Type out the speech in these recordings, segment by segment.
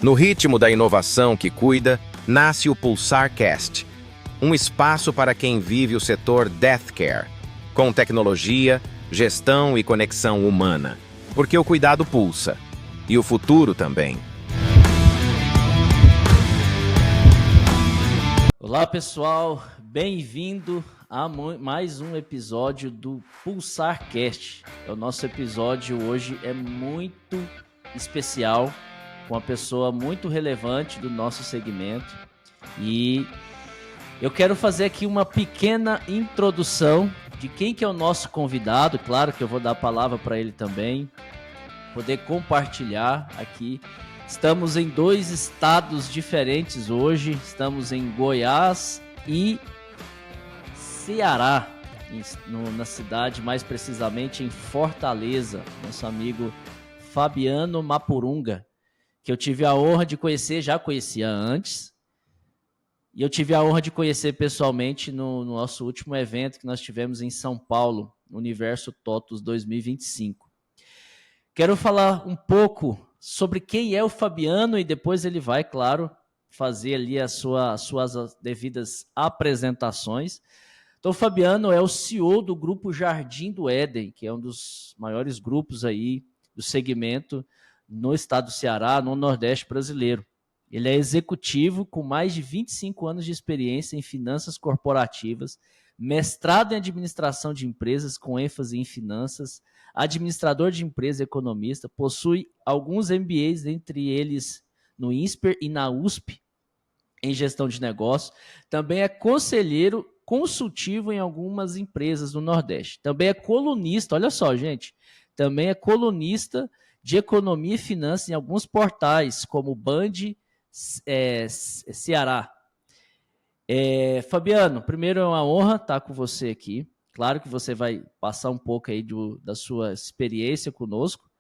No ritmo da inovação que cuida, nasce o PulsarCast, um espaço para quem vive o setor Deathcare, com tecnologia, gestão e conexão humana, porque o cuidado pulsa, e o futuro também. Olá pessoal, bem-vindo a mais um episódio do PulsarCast. O nosso episódio hoje é muito especial, com uma pessoa muito relevante do nosso segmento, e eu quero fazer aqui uma pequena introdução de quem que é o nosso convidado. Claro que eu vou dar a palavra para ele também, poder compartilhar aqui. Estamos em 2 estados diferentes hoje, estamos em Goiás e Ceará, na cidade, mais precisamente em Fortaleza, nosso amigo Fabiano Mapurunga, que eu tive a honra de conhecer, já conhecia antes, e eu tive a honra de conhecer pessoalmente no nosso último evento que nós tivemos em São Paulo, Universo TOTUS 2025. Quero falar um pouco sobre quem é o Fabiano e depois ele vai, claro, fazer ali as suas devidas apresentações. Então, o Fabiano é o CEO do grupo Jardim do Éden, que é um dos maiores grupos aí do segmento no estado do Ceará, no Nordeste brasileiro. Ele é executivo com mais de 25 anos de experiência em finanças corporativas, mestrado em administração de empresas com ênfase em finanças, administrador de empresa e economista, possui alguns MBAs, entre eles no INSPER e na USP, em gestão de negócios. Também é conselheiro consultivo em algumas empresas do Nordeste. Também é colunista, olha só, gente, também é colunista de economia e finanças em alguns portais, como Band Ceará. Fabiano, primeiro é uma honra estar com você aqui. Claro que você vai passar um pouco aí da sua experiência conosco.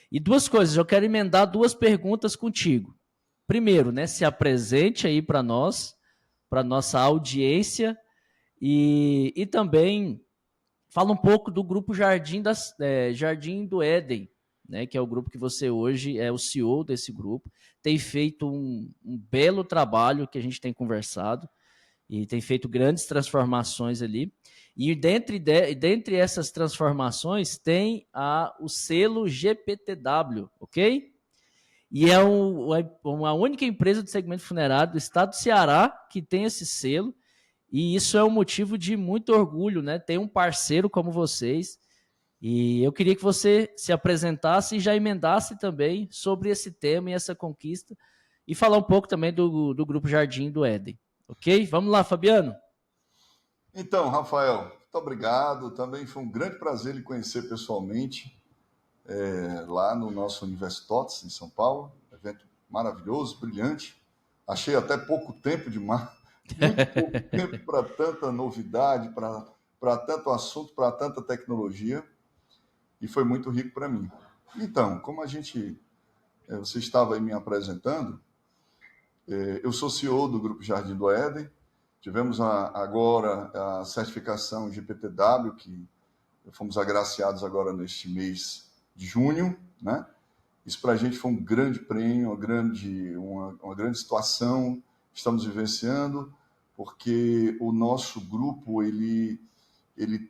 E 2 coisas, eu quero emendar 2 perguntas contigo. Primeiro, né, se apresente aí para nós, para nossa audiência, e também fala um pouco do grupo Jardim do Éden, né, que é o grupo que você hoje é o CEO desse grupo, tem feito um belo trabalho que a gente tem conversado, e tem feito grandes transformações ali. E dentre essas transformações tem o selo GPTW, ok? E é uma única empresa do segmento funerário do estado do Ceará que tem esse selo, e isso é um motivo de muito orgulho, né? Ter um parceiro como vocês. E eu queria que você se apresentasse e já emendasse também sobre esse tema e essa conquista, e falar um pouco também do Grupo Jardim do Éden. Ok? Vamos lá, Fabiano. Então, Rafael, muito obrigado. Também foi um grande prazer lhe conhecer pessoalmente lá no nosso Universo TOTUS, em São Paulo. Evento maravilhoso, brilhante. Achei até pouco tempo demais, muito pouco tempo para tanta novidade, para tanto assunto, para tanta tecnologia, e foi muito rico para mim. Então, como você estava aí me apresentando, eu sou CEO do Grupo Jardim do Éden. Tivemos agora a certificação GPTW, que fomos agraciados agora neste mês de junho, né? Isso para a gente foi um grande prêmio, uma grande situação que estamos vivenciando, porque o nosso grupo ele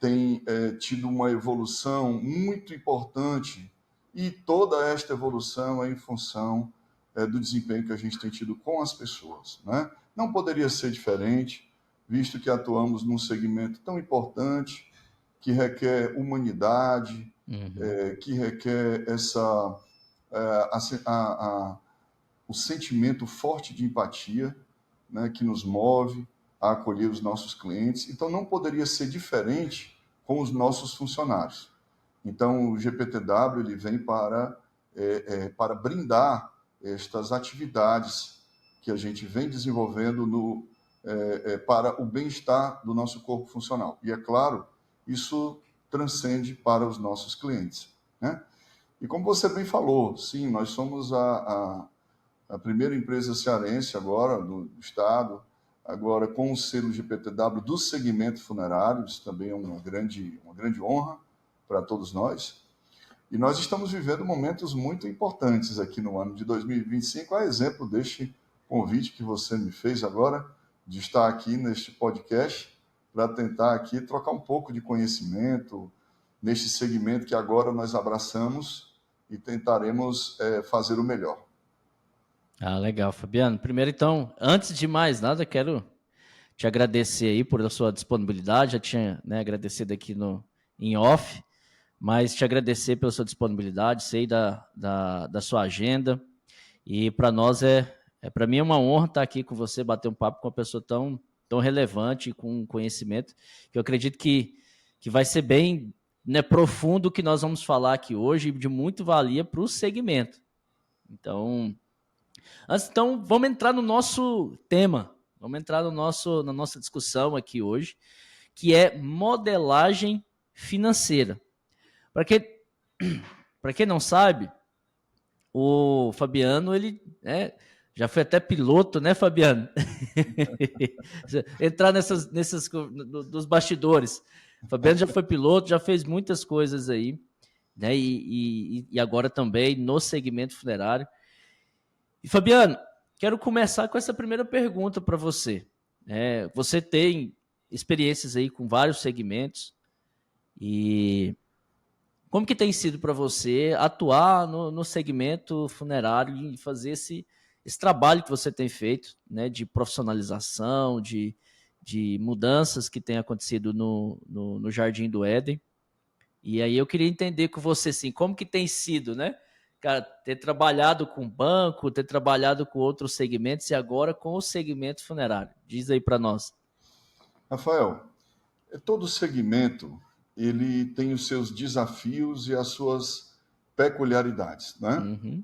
tem tido uma evolução muito importante, e toda esta evolução é em função do desempenho que a gente tem tido com as pessoas, né? Não poderia ser diferente, visto que atuamos num segmento tão importante, que requer humanidade, que requer o sentimento forte de empatia, né, que nos move a acolher os nossos clientes. Então, não poderia ser diferente com os nossos funcionários. Então, o GPTW ele vem para brindar estas atividades que a gente vem desenvolvendo para o bem-estar do nosso corpo funcional. E, é claro, isso transcende para os nossos clientes, né? E como você bem falou, sim, nós somos a primeira empresa cearense agora do estado, agora com o selo GPTW do segmento funerário. Isso também é uma grande honra para todos nós. E nós estamos vivendo momentos muito importantes aqui no ano de 2025, a exemplo deste convite que você me fez agora, de estar aqui neste podcast, para tentar aqui trocar um pouco de conhecimento neste segmento que agora nós abraçamos e tentaremos fazer o melhor. Ah, legal, Fabiano. Primeiro, então, antes de mais nada, quero te agradecer aí por a sua disponibilidade. Já tinha, né, agradecido aqui em off, mas te agradecer pela sua disponibilidade, sei da sua agenda. E para nós para mim é uma honra estar aqui com você, bater um papo com uma pessoa tão relevante, com conhecimento, que eu acredito que vai ser bem, né, profundo o que nós vamos falar aqui hoje, e de muito valia para o segmento. Então, vamos entrar no nosso tema, vamos entrar na nossa discussão aqui hoje, que é modelagem financeira. Para quem não sabe, o Fabiano, ele já foi até piloto, né, Fabiano? Entrar dos bastidores. O Fabiano já foi piloto, já fez muitas coisas aí, né? E agora também no segmento funerário. E Fabiano, quero começar com essa primeira pergunta para você. Você tem experiências aí com vários segmentos e como que tem sido para você atuar no segmento funerário e fazer esse trabalho que você tem feito, né, de profissionalização, de mudanças que têm acontecido no Jardim do Éden? E aí eu queria entender com você, assim, como que tem sido, né, cara, ter trabalhado com banco, ter trabalhado com outros segmentos e agora com o segmento funerário. Diz aí para nós. Rafael, todo segmento ele tem os seus desafios e as suas peculiaridades, né? Uhum.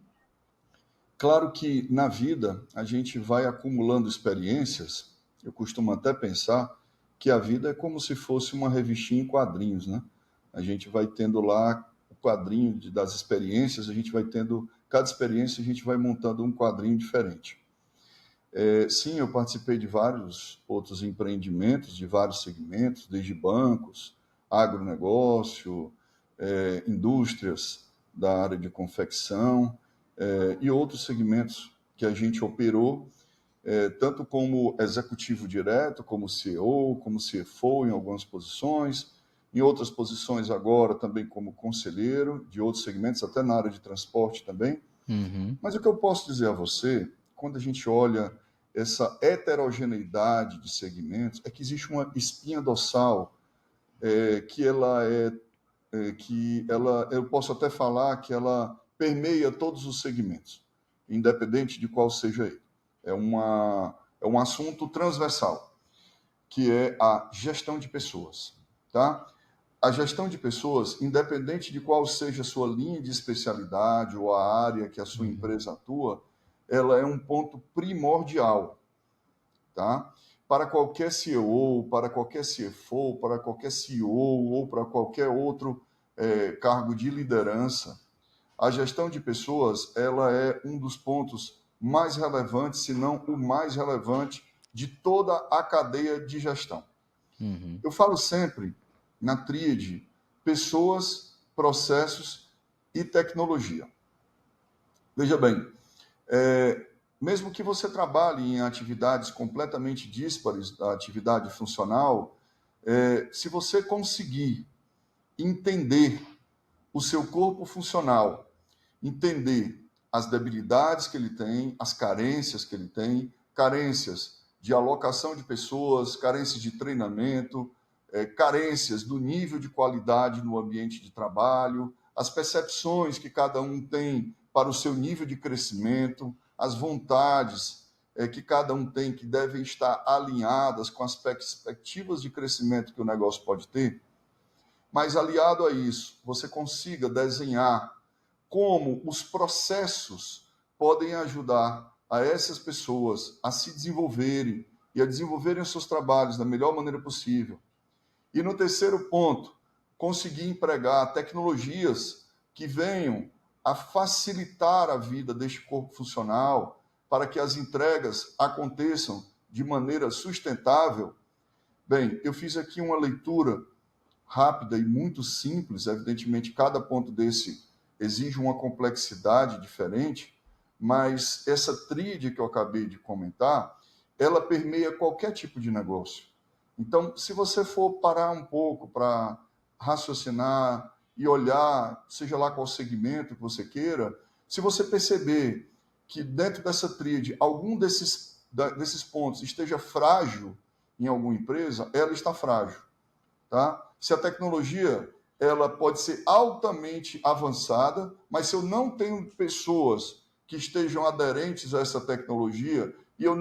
Claro que na vida a gente vai acumulando experiências. Eu costumo até pensar que a vida é como se fosse uma revistinha em quadrinhos, né? A gente vai tendo lá o quadrinho das experiências, a gente vai tendo, cada experiência a gente vai montando um quadrinho diferente. Sim, eu participei de vários outros empreendimentos, de vários segmentos, desde bancos, agronegócio, indústrias da área de confecção, e outros segmentos que a gente operou, tanto como executivo direto, como CEO, como CFO em algumas posições, em outras posições agora também como conselheiro de outros segmentos, até na área de transporte também. Uhum. Mas o que eu posso dizer a você, quando a gente olha essa heterogeneidade de segmentos, é que existe uma espinha dorsal eu posso até falar que ela permeia todos os segmentos, independente de qual seja ele. É um assunto transversal, que é a gestão de pessoas, tá? A gestão de pessoas, independente de qual seja a sua linha de especialidade ou a área que a sua empresa atua, ela é um ponto primordial, tá? Para qualquer CEO, para qualquer CFO, para qualquer CEO ou para qualquer outro cargo de liderança, a gestão de pessoas ela é um dos pontos mais relevantes, se não o mais relevante de toda a cadeia de gestão. Uhum. Eu falo sempre na tríade pessoas, processos e tecnologia. Veja bem, mesmo que você trabalhe em atividades completamente díspares da atividade funcional, se você conseguir entender o seu corpo funcional, entender as debilidades que ele tem, as carências que ele tem, carências de alocação de pessoas, carências de treinamento, carências do nível de qualidade no ambiente de trabalho, as percepções que cada um tem para o seu nível de crescimento, as vontades que cada um tem que devem estar alinhadas com as perspectivas de crescimento que o negócio pode ter. Mas, aliado a isso, você consiga desenhar como os processos podem ajudar a essas pessoas a se desenvolverem e a desenvolverem os seus trabalhos da melhor maneira possível. E no terceiro ponto, conseguir empregar tecnologias que venham a facilitar a vida deste corpo funcional para que as entregas aconteçam de maneira sustentável. Bem, eu fiz aqui uma leitura rápida e muito simples, evidentemente cada ponto desse exige uma complexidade diferente, mas essa tríade que eu acabei de comentar, ela permeia qualquer tipo de negócio. Então, se você for parar um pouco para raciocinar e olhar, seja lá qual segmento que você queira, se você perceber que dentro dessa tríade algum desses pontos esteja frágil em alguma empresa, ela está frágil, tá? Se a tecnologia ela pode ser altamente avançada, mas se eu não tenho pessoas que estejam aderentes a essa tecnologia e eu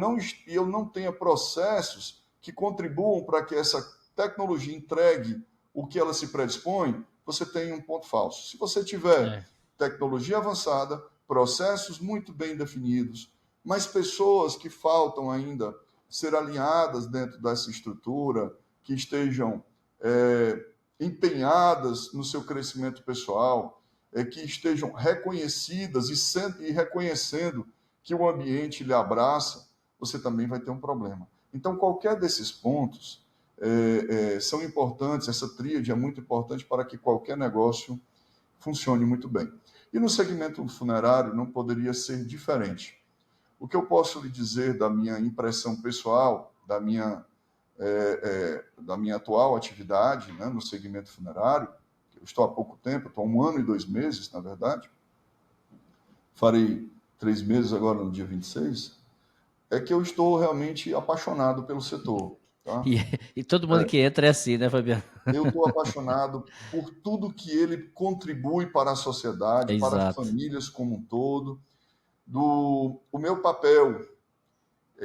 não tenha processos que contribuam para que essa tecnologia entregue o que ela se predispõe, você tem um ponto falso. Se você tiver tecnologia avançada, processos muito bem definidos, mas pessoas que faltam ainda ser alinhadas dentro dessa estrutura, que estejam empenhadas no seu crescimento pessoal, que estejam reconhecidas e reconhecendo que o ambiente lhe abraça, você também vai ter um problema. Então, qualquer desses pontos são importantes, essa tríade é muito importante para que qualquer negócio funcione muito bem. E no segmento funerário não poderia ser diferente. O que eu posso lhe dizer da minha impressão pessoal, da minha atual atividade, né, no segmento funerário, eu estou há pouco tempo, estou há 1 ano e 2 meses, na verdade, farei 3 meses agora no dia 26, é que eu estou realmente apaixonado pelo setor. Tá? E todo mundo que entra é assim, né, Fabiano? Eu estou apaixonado por tudo que ele contribui para a sociedade, para as Exato. famílias como um todo. O meu papel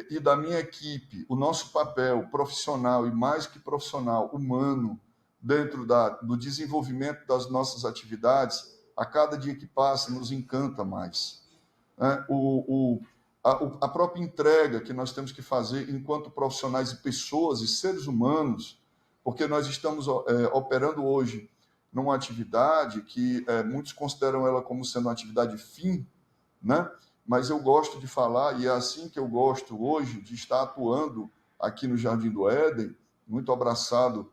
e da minha equipe, o nosso papel profissional e mais que profissional, humano, dentro do desenvolvimento das nossas atividades, a cada dia que passa nos encanta mais. Né? A própria entrega que nós temos que fazer enquanto profissionais e pessoas e seres humanos, porque nós estamos operando hoje numa atividade que muitos consideram ela como sendo uma atividade fim, né? Mas eu gosto de falar, e é assim que eu gosto hoje de estar atuando aqui no Jardim do Éden, muito abraçado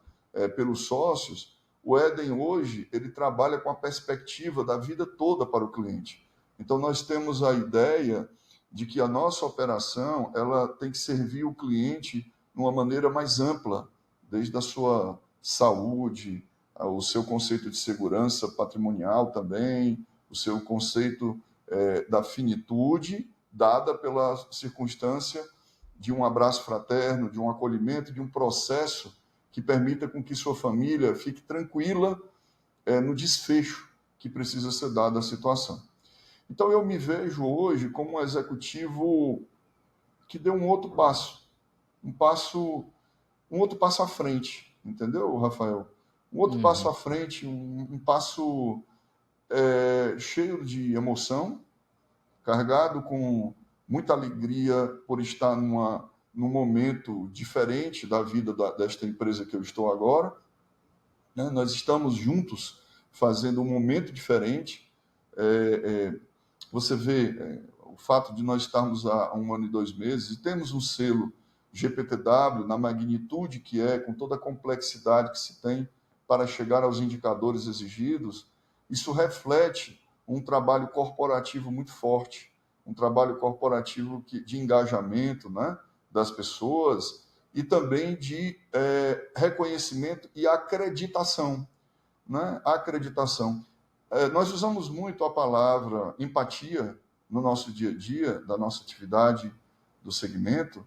pelos sócios. O Éden hoje, ele trabalha com a perspectiva da vida toda para o cliente. Então, nós temos a ideia de que a nossa operação ela tem que servir o cliente de uma maneira mais ampla, desde a sua saúde, o seu conceito de segurança patrimonial também, o seu conceito da finitude dada pela circunstância de um abraço fraterno, de um acolhimento, de um processo que permita com que sua família fique tranquila no desfecho que precisa ser dado à situação. Então, eu me vejo hoje como um executivo que deu um outro passo, um outro passo à frente, entendeu, Rafael? Um outro passo à frente, um passo cheio de emoção, carregado com muita alegria por estar num momento diferente da vida desta empresa que eu estou agora. Né? Nós estamos juntos fazendo um momento diferente. Você vê o fato de nós estarmos há 1 ano e 2 meses e temos um selo GPTW na magnitude que com toda a complexidade que se tem para chegar aos indicadores exigidos, isso reflete um trabalho corporativo muito forte, um trabalho corporativo de engajamento, né, das pessoas e também de reconhecimento e acreditação. Né? Acreditação. Nós usamos muito a palavra empatia no nosso dia a dia, da nossa atividade do segmento,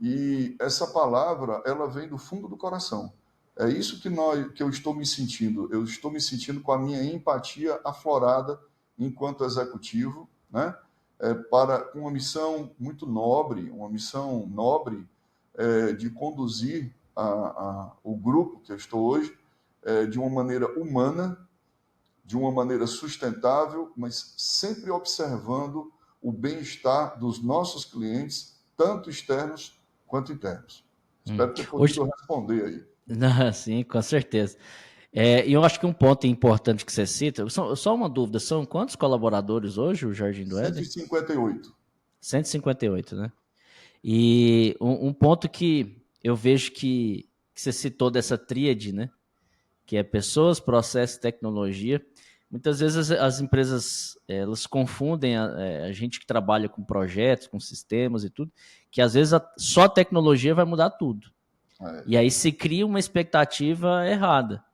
e essa palavra ela vem do fundo do coração. É isso que eu estou me sentindo. Eu estou me sentindo com a minha empatia aflorada enquanto executivo, né? Com uma missão muito nobre, de conduzir o grupo que eu estou hoje de uma maneira humana, de uma maneira sustentável, mas sempre observando o bem-estar dos nossos clientes, tanto externos quanto internos. Espero ter podido responder aí. Não, sim, com certeza. E eu acho que um ponto importante que você cita, só uma dúvida, são quantos colaboradores hoje o Jardim do Éden? 158. 158, né? E um ponto que eu vejo que você citou dessa tríade, né? Que é pessoas, processo e tecnologia, Muitas vezes as empresas elas confundem a gente que trabalha com projetos, com sistemas e tudo, que às vezes só a tecnologia vai mudar tudo. E aí se cria uma expectativa errada,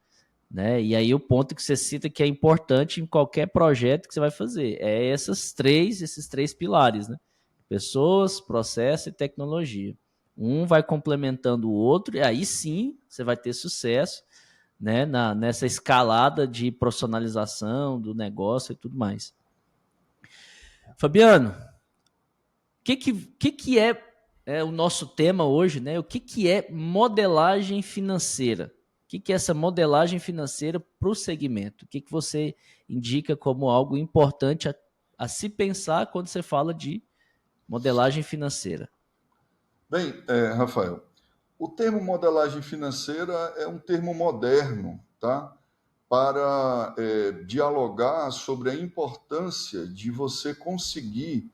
né? E aí o ponto que você cita que é importante em qualquer projeto que você vai fazer é esses três pilares, né? Pessoas, processo e tecnologia. Um vai complementando o outro e aí sim você vai ter sucesso, né, nessa escalada de profissionalização do negócio e tudo mais. Fabiano, o que é o nosso tema hoje, né? O que é modelagem financeira? O que é essa modelagem financeira para o segmento? O que você indica como algo importante a se pensar quando você fala de modelagem financeira? Bem, Rafael, o termo modelagem financeira é um termo moderno, tá? Para dialogar sobre a importância de você conseguir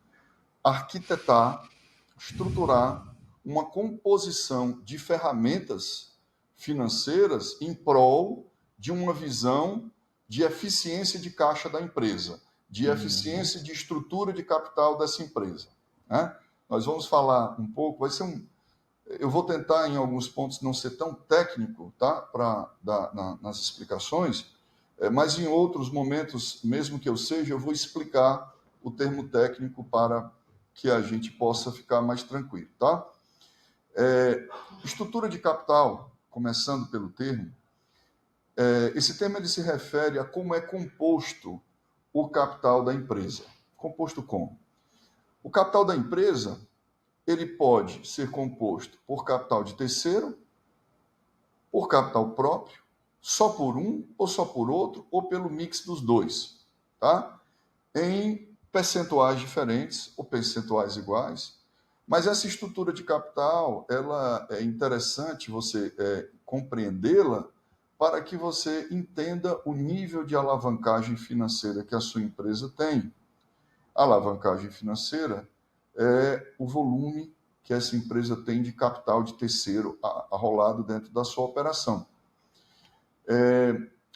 arquitetar, estruturar uma composição de ferramentas financeiras em prol de uma visão de eficiência de caixa da empresa, de eficiência de estrutura de capital dessa empresa, né? Nós vamos falar um pouco, eu vou tentar em alguns pontos não ser tão técnico, tá, para nas explicações, mas em outros momentos, mesmo que eu seja, eu vou explicar o termo técnico para que a gente possa ficar mais tranquilo, tá? Estrutura de capital, começando pelo termo, esse termo ele se refere a como é composto o capital da empresa. Composto como? O capital da empresa, ele pode ser composto por capital de terceiro, por capital próprio, só por um ou só por outro, ou pelo mix dos dois, tá? Em percentuais diferentes ou percentuais iguais. Mas essa estrutura de capital, ela é interessante você compreendê-la para que você entenda o nível de alavancagem financeira que a sua empresa tem. A alavancagem financeira é o volume que essa empresa tem de capital de terceiro arrolado dentro da sua operação.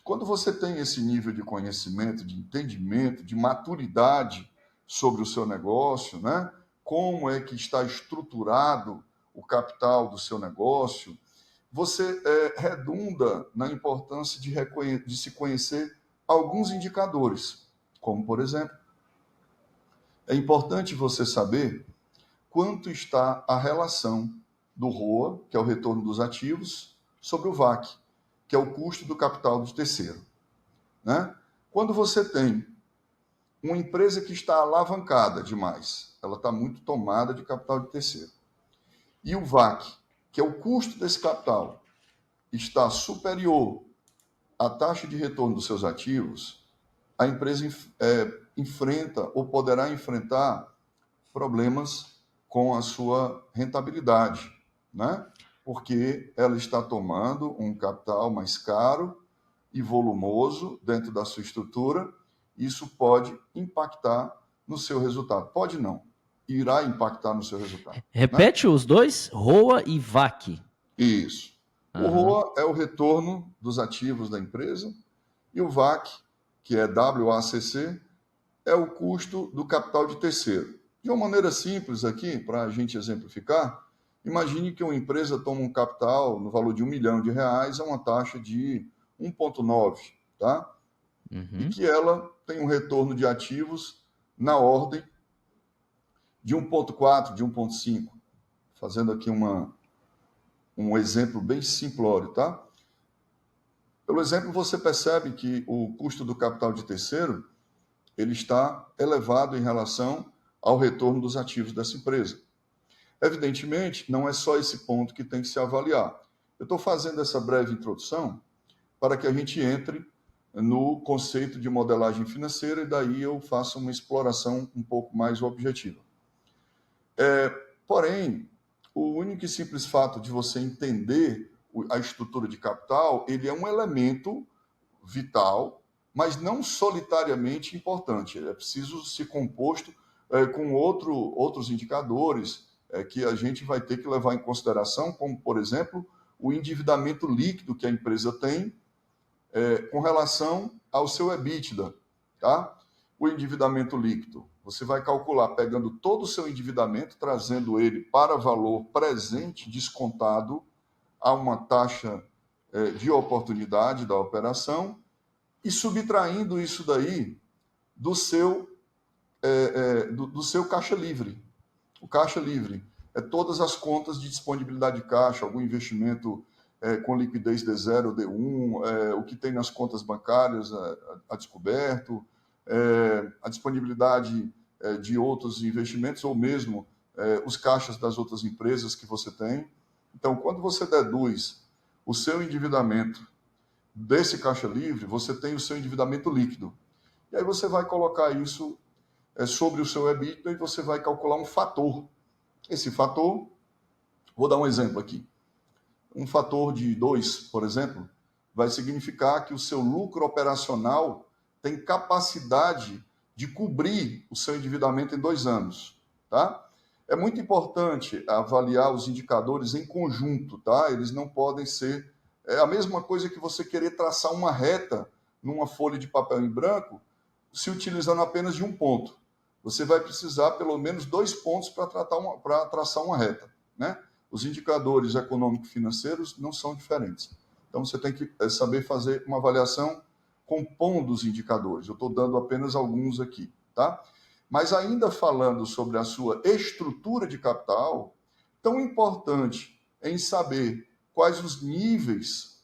Quando você tem esse nível de conhecimento, de entendimento, de maturidade sobre o seu negócio, né? Como é que está estruturado o capital do seu negócio, você redunda na importância de se conhecer alguns indicadores, como, por exemplo, é importante você saber quanto está a relação do ROA, que é o retorno dos ativos, sobre o VAC, que é o custo do capital do terceiro, né? Quando você tem uma empresa que está alavancada demais, ela está muito tomada de capital de terceiro, e o VAC, que é o custo desse capital, está superior à taxa de retorno dos seus ativos, a empresa enfrenta ou poderá enfrentar problemas com a sua rentabilidade, né? Porque ela está tomando um capital mais caro e volumoso dentro da sua estrutura. Isso pode impactar no seu resultado. Pode não, irá impactar no seu resultado. Repete, né? Os dois, ROA e VAC. Isso. O ROA é o retorno dos ativos da empresa e o VAC, que é WACC, é o custo do capital de terceiro. De uma maneira simples aqui, para a gente exemplificar, imagine que uma empresa toma um capital no valor de R$1 milhão a uma taxa de 1,9, tá? E que ela tem um retorno de ativos na ordem de 1,4, de 1,5. Fazendo aqui um exemplo bem simplório, tá? Pelo exemplo, você percebe que o custo do capital de terceiro ele está elevado em relação ao retorno dos ativos dessa empresa. Evidentemente, não é só esse ponto que tem que se avaliar. Eu estou fazendo essa breve introdução para que a gente entre no conceito de modelagem financeira e daí eu faço uma exploração um pouco mais objetiva. Porém, o único e simples fato de você entender a estrutura de capital, ele é um elemento vital, mas não solitariamente importante. É preciso ser composto com outros indicadores que a gente vai ter que levar em consideração, como, por exemplo, o endividamento líquido que a empresa tem com relação ao seu EBITDA, tá? O endividamento líquido, você vai calcular pegando todo o seu endividamento, trazendo ele para valor presente descontado a uma taxa de oportunidade da operação e subtraindo isso daí do seu, do seu caixa livre. O caixa livre é todas as contas de disponibilidade de caixa, algum investimento com liquidez D0, D1, o que tem nas contas bancárias a descoberto, a disponibilidade de outros investimentos ou mesmo os caixas das outras empresas que você tem. Então, quando você deduz o seu endividamento desse caixa livre, você tem o seu endividamento líquido. E aí você vai colocar isso sobre o seu EBITDA e você vai calcular um fator. Esse fator, vou dar um exemplo aqui. Um fator de 2, por exemplo, vai significar que o seu lucro operacional tem capacidade de cobrir o seu endividamento em 2 anos, tá? É muito importante avaliar os indicadores em conjunto, tá? Eles não podem ser... É a mesma coisa que você querer traçar uma reta numa folha de papel em branco, se utilizando apenas de um ponto. Você vai precisar pelo menos 2 pontos para traçar uma reta, né? Os indicadores econômico-financeiros não são diferentes. Então, você tem que saber fazer uma avaliação compondo os indicadores. Eu estou dando apenas alguns aqui, tá? Mas ainda falando sobre a sua estrutura de capital, tão importante em saber quais os níveis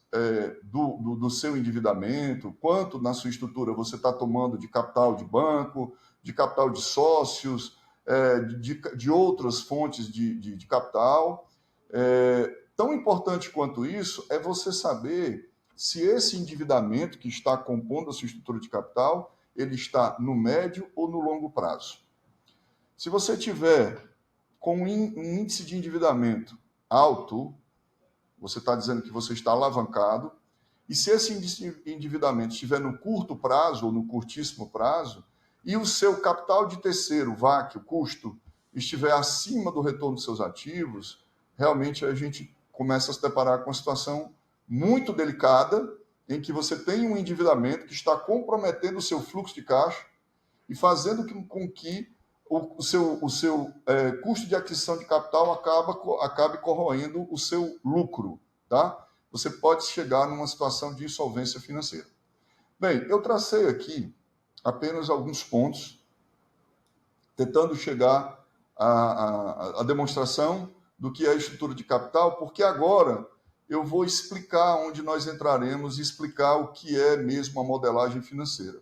do seu endividamento, quanto na sua estrutura você está tomando de capital de banco, de capital de sócios, de outras fontes de capital. Tão importante quanto isso é você saber se esse endividamento que está compondo a sua estrutura de capital, ele está no médio ou no longo prazo. Se você tiver com um índice de endividamento alto, você está dizendo que você está alavancado, e se esse índice de endividamento estiver no curto prazo ou no curtíssimo prazo, e o seu capital de terceiro, VAC, o custo, estiver acima do retorno dos seus ativos, realmente a gente começa a se deparar com uma situação muito delicada, em que você tem um endividamento que está comprometendo o seu fluxo de caixa e fazendo com que o seu custo de aquisição de capital acabe corroendo o seu lucro, tá? Você pode chegar numa situação de insolvência financeira. Bem, eu tracei aqui apenas alguns pontos, tentando chegar à demonstração do que é a estrutura de capital, porque agora eu vou explicar onde nós entraremos e explicar o que é mesmo a modelagem financeira.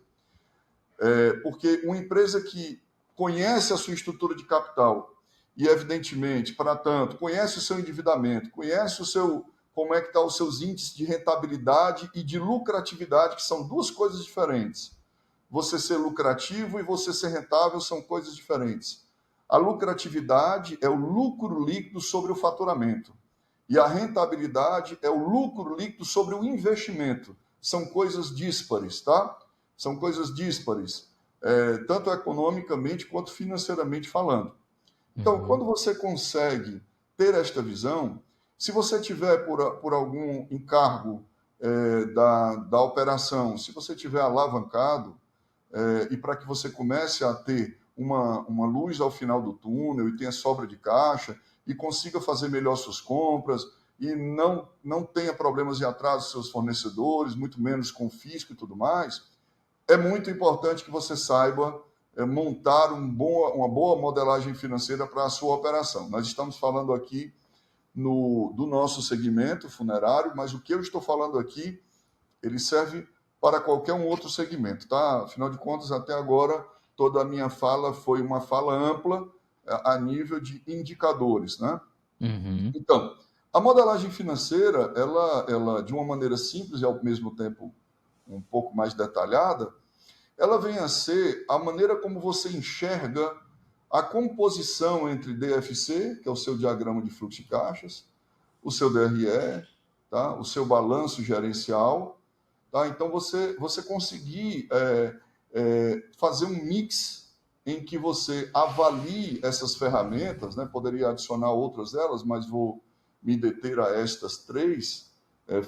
Porque uma empresa que conhece a sua estrutura de capital e, evidentemente, para tanto, conhece o seu endividamento, conhece como é que estão os seus índices de rentabilidade e de lucratividade, que são duas coisas diferentes. Você ser lucrativo e você ser rentável são coisas diferentes. A lucratividade é o lucro líquido sobre o faturamento. E a rentabilidade é o lucro líquido sobre o investimento. São coisas díspares, tá? São coisas díspares, tanto economicamente quanto financeiramente falando. Então, quando você consegue ter esta visão, se você tiver por algum encargo da operação, se você tiver alavancado, e para que você comece a ter uma luz ao final do túnel e tenha sobra de caixa e consiga fazer melhor suas compras e não tenha problemas de atraso dos seus fornecedores, muito menos com fisco e tudo mais, é muito importante que você saiba montar uma boa modelagem financeira para a sua operação. Nós estamos falando aqui do nosso segmento funerário, mas o que eu estou falando aqui, ele serve para qualquer um outro segmento, tá? Afinal de contas, até agora, toda a minha fala foi uma fala ampla a nível de indicadores, né? Uhum. Então, a modelagem financeira, ela, de uma maneira simples e ao mesmo tempo um pouco mais detalhada, ela vem a ser a maneira como você enxerga a composição entre DFC, que é o seu diagrama de fluxo de caixas, o seu DRE, tá? O seu balanço gerencial. Tá? Então, você conseguir fazer um mix em que você avalie essas ferramentas, né? Poderia adicionar outras delas, mas vou me deter a estas 3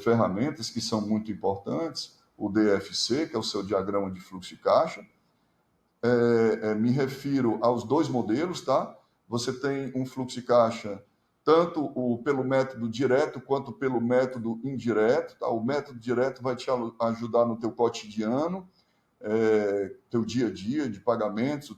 ferramentas que são muito importantes. O DFC, que é o seu diagrama de fluxo de caixa, me refiro aos dois modelos, tá? Você tem um fluxo de caixa tanto pelo método direto quanto pelo método indireto, tá? O método direto vai te ajudar no teu cotidiano, teu dia a dia de pagamentos,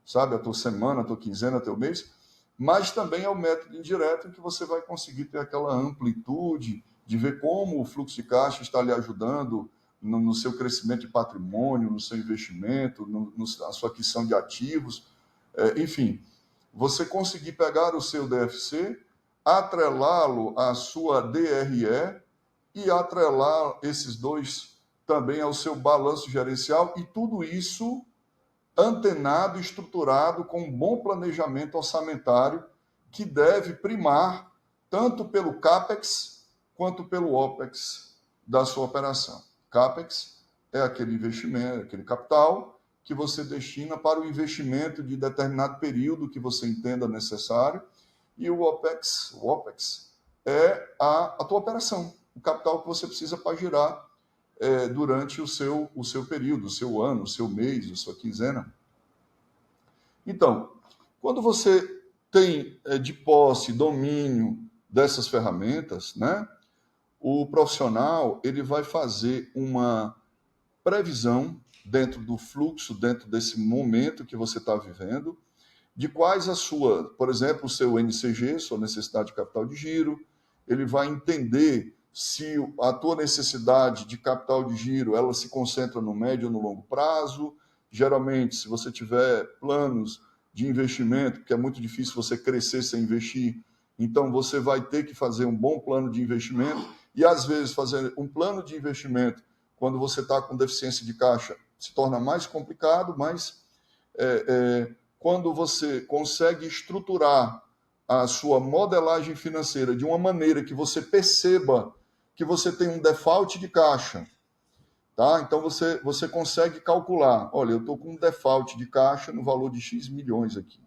sabe, a tua semana, a tua quinzena, teu mês, mas também é o método indireto em que você vai conseguir ter aquela amplitude de ver como o fluxo de caixa está lhe ajudando no seu crescimento de patrimônio, no seu investimento, na sua aquisição de ativos, enfim, você conseguir pegar o seu DFC, atrelá-lo à sua DRE e atrelar esses dois também ao seu balanço gerencial, e tudo isso antenado, estruturado com um bom planejamento orçamentário que deve primar tanto pelo CAPEX quanto pelo OPEX da sua operação. CAPEX é aquele investimento, aquele capital que você destina para o investimento de determinado período que você entenda necessário, e o OPEX é a tua operação, o capital que você precisa para girar durante o seu período, o seu ano, o seu mês, a sua quinzena. Então, quando você tem de posse, domínio dessas ferramentas, né, o profissional ele vai fazer uma previsão dentro do fluxo, dentro desse momento que você está vivendo, de quais por exemplo, o seu NCG, sua necessidade de capital de giro, ele vai entender se a tua necessidade de capital de giro ela se concentra no médio ou no longo prazo. Geralmente, se você tiver planos de investimento, porque é muito difícil você crescer sem investir, então você vai ter que fazer um bom plano de investimento, e às vezes fazer um plano de investimento quando você está com deficiência de caixa se torna mais complicado, mas quando você consegue estruturar a sua modelagem financeira de uma maneira que você perceba que você tem um default de caixa, tá? Então você consegue calcular, olha, eu estou com um default de caixa no valor de X milhões aqui.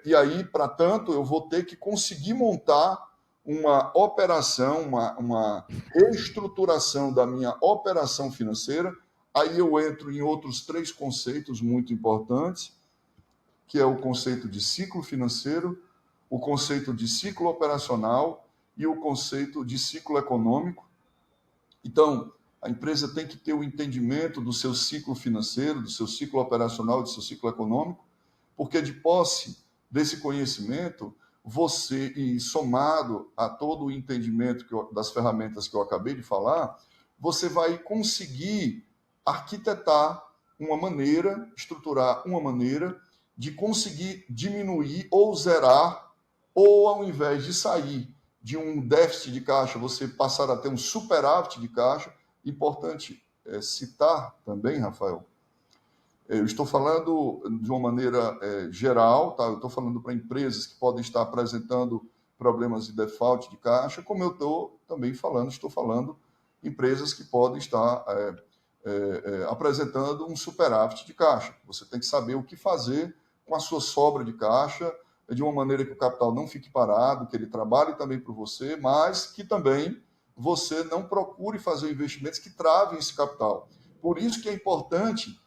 E aí, para tanto, eu vou ter que conseguir montar uma operação, uma estruturação da minha operação financeira. Aí eu entro em outros 3 conceitos muito importantes, que é o conceito de ciclo financeiro, o conceito de ciclo operacional e o conceito de ciclo econômico. Então, a empresa tem que ter o entendimento do seu ciclo financeiro, do seu ciclo operacional, do seu ciclo econômico, porque de posse desse conhecimento, você, e somado a todo o entendimento das ferramentas que eu acabei de falar, você vai conseguir arquitetar uma maneira, estruturar uma maneira de conseguir diminuir ou zerar, ou ao invés de sair de um déficit de caixa, você passar a ter um superávit de caixa. Importante citar também, Rafael, eu estou falando de uma maneira geral, tá? Eu estou falando para empresas que podem estar apresentando problemas de default de caixa, como eu estou falando empresas que podem estar apresentando um superávit de caixa. Você tem que saber o que fazer com a sua sobra de caixa, de uma maneira que o capital não fique parado, que ele trabalhe também para você, mas que também você não procure fazer investimentos que travem esse capital. Por isso que é importante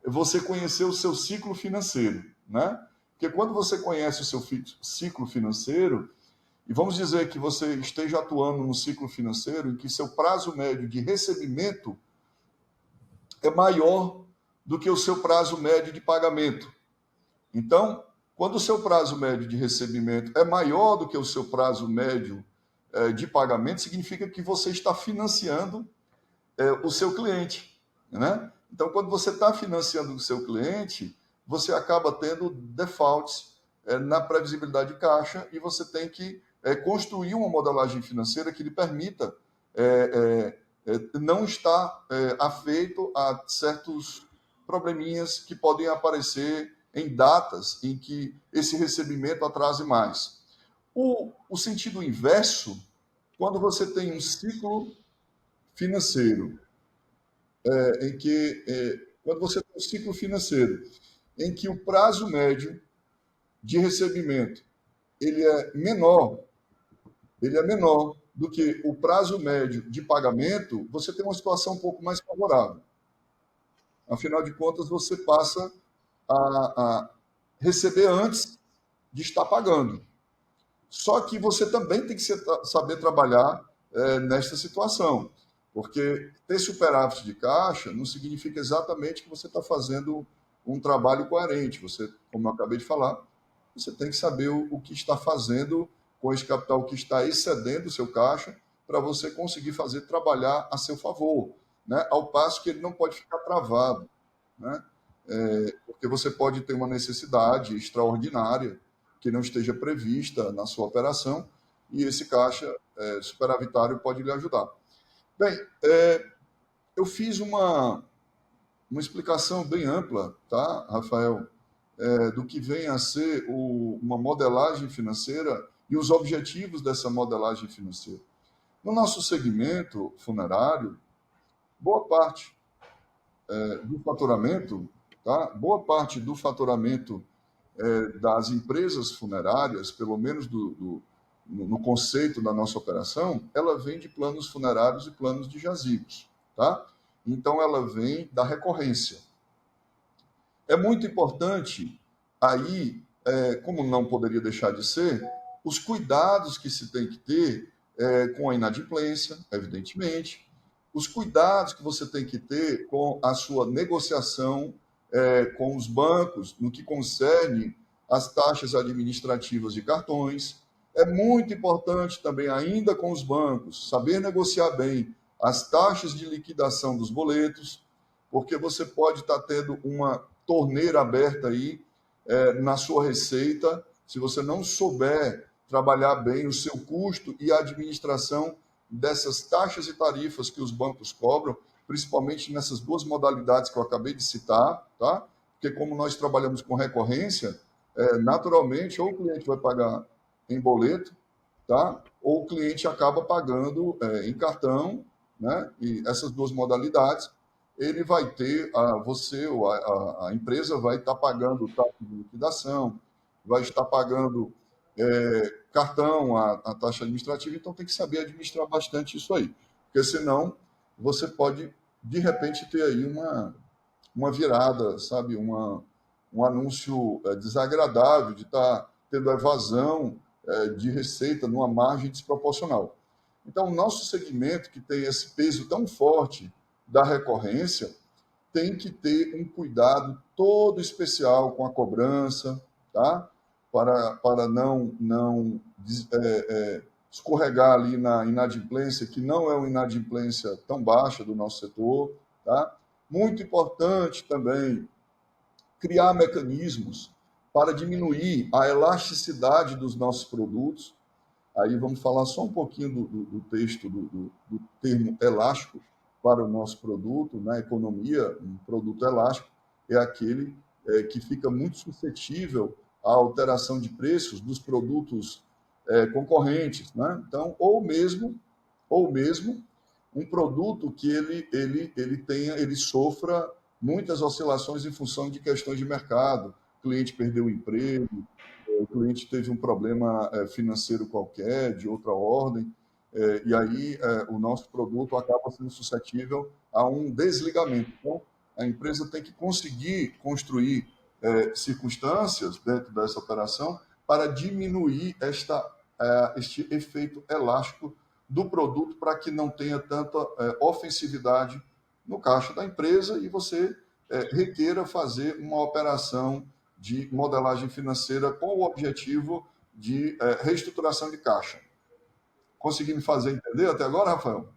você conhecer o seu ciclo financeiro, né? Porque quando você conhece o seu ciclo financeiro, e vamos dizer que você esteja atuando no ciclo financeiro em que seu prazo médio de recebimento é maior do que o seu prazo médio de pagamento. Então, quando o seu prazo médio de recebimento é maior do que o seu prazo médio de pagamento, significa que você está financiando o seu cliente, né? Então, quando você está financiando o seu cliente, você acaba tendo defaults na previsibilidade de caixa, e você tem que construir uma modelagem financeira que lhe permita não estar afeito a certos probleminhas que podem aparecer em datas em que esse recebimento atrase mais. O sentido inverso, quando você tem um ciclo financeiro, quando você tem um ciclo financeiro em que o prazo médio de recebimento ele é menor do que o prazo médio de pagamento, você tem uma situação um pouco mais favorável. Afinal de contas, você passa a receber antes de estar pagando. Só que você também tem que saber trabalhar nesta situação, porque ter superávit de caixa não significa exatamente que você está fazendo um trabalho coerente. Você, como eu acabei de falar, você tem que saber o que está fazendo com esse capital que está excedendo o seu caixa para você conseguir fazer trabalhar a seu favor, né? Ao passo que ele não pode ficar travado, né? Porque você pode ter uma necessidade extraordinária que não esteja prevista na sua operação e esse caixa superavitário pode lhe ajudar. Bem, eu fiz uma explicação bem ampla, tá, Rafael, do que vem a ser uma modelagem financeira e os objetivos dessa modelagem financeira. No nosso segmento funerário, boa parte do faturamento, tá? Boa parte do faturamento das empresas funerárias, pelo menos no conceito da nossa operação, ela vem de planos funerários e planos de jazigos, tá? Então, ela vem da recorrência. É muito importante aí, como não poderia deixar de ser, os cuidados que se tem que ter com a inadimplência, evidentemente, os cuidados que você tem que ter com a sua negociação com os bancos no que concerne as taxas administrativas de cartões. É muito importante também, ainda com os bancos, saber negociar bem as taxas de liquidação dos boletos, porque você pode estar tendo uma torneira aberta aí na sua receita, se você não souber trabalhar bem o seu custo e a administração dessas taxas e tarifas que os bancos cobram, principalmente nessas duas modalidades que eu acabei de citar, tá? Porque como nós trabalhamos com recorrência, naturalmente, ou o cliente vai pagar em boleto, tá? Ou o cliente acaba pagando em cartão, né? E essas duas modalidades, ele vai ter, você ou a empresa vai estar pagando taxa de liquidação, vai estar pagando cartão, a taxa administrativa, então tem que saber administrar bastante isso aí, porque senão você pode, de repente, ter aí uma virada, sabe, um anúncio desagradável de estar tendo evasão de receita numa margem desproporcional. Então, o nosso segmento, que tem esse peso tão forte da recorrência, tem que ter um cuidado todo especial com a cobrança, tá? Para não escorregar ali na inadimplência, que não é uma inadimplência tão baixa do nosso setor, tá? Muito importante também criar mecanismos para diminuir a elasticidade dos nossos produtos. Aí vamos falar só um pouquinho do texto, do termo elástico para o nosso produto. Na economia, um produto elástico é aquele que fica muito suscetível à alteração de preços dos produtos concorrentes, né? Então, ou mesmo um produto que ele sofra muitas oscilações em função de questões de mercado. O cliente perdeu o emprego, o cliente teve um problema financeiro qualquer, de outra ordem, e aí o nosso produto acaba sendo suscetível a um desligamento. Então, a empresa tem que conseguir construir circunstâncias dentro dessa operação para diminuir este efeito elástico do produto para que não tenha tanta ofensividade no caixa da empresa e você requeira fazer uma operação de modelagem financeira com o objetivo de reestruturação de caixa. Consegui me fazer entender até agora, Rafael?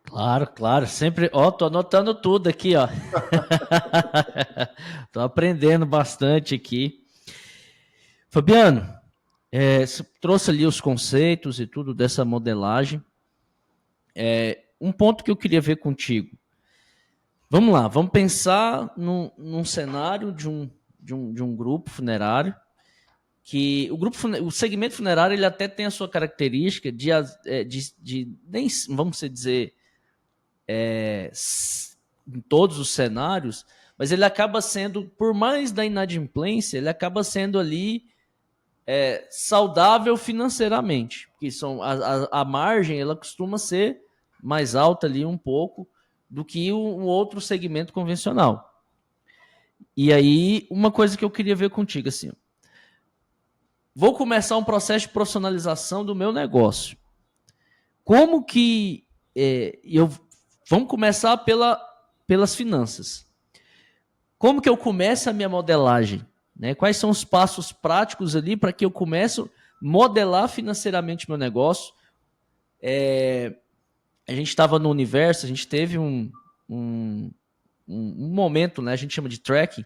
Claro, claro. Sempre, tô anotando tudo aqui, ó. Tô aprendendo bastante aqui. Fabiano, você trouxe ali os conceitos e tudo dessa modelagem. Um ponto que eu queria ver contigo. Vamos lá, vamos pensar num cenário de um grupo funerário, que o segmento funerário ele até tem a sua característica de nem vamos dizer em todos os cenários, mas ele acaba sendo, por mais da inadimplência, ele acaba sendo ali saudável financeiramente, porque a margem ela costuma ser mais alta ali um pouco do que um outro segmento convencional. E aí, uma coisa que eu queria ver contigo, assim, vou começar um processo de profissionalização do meu negócio. Como que vamos começar pelas finanças. Como que eu começo a minha modelagem? Né? Quais são os passos práticos ali para que eu comece a modelar financeiramente meu negócio? A gente estava no Universo, a gente teve um momento, né? A gente chama de tracking,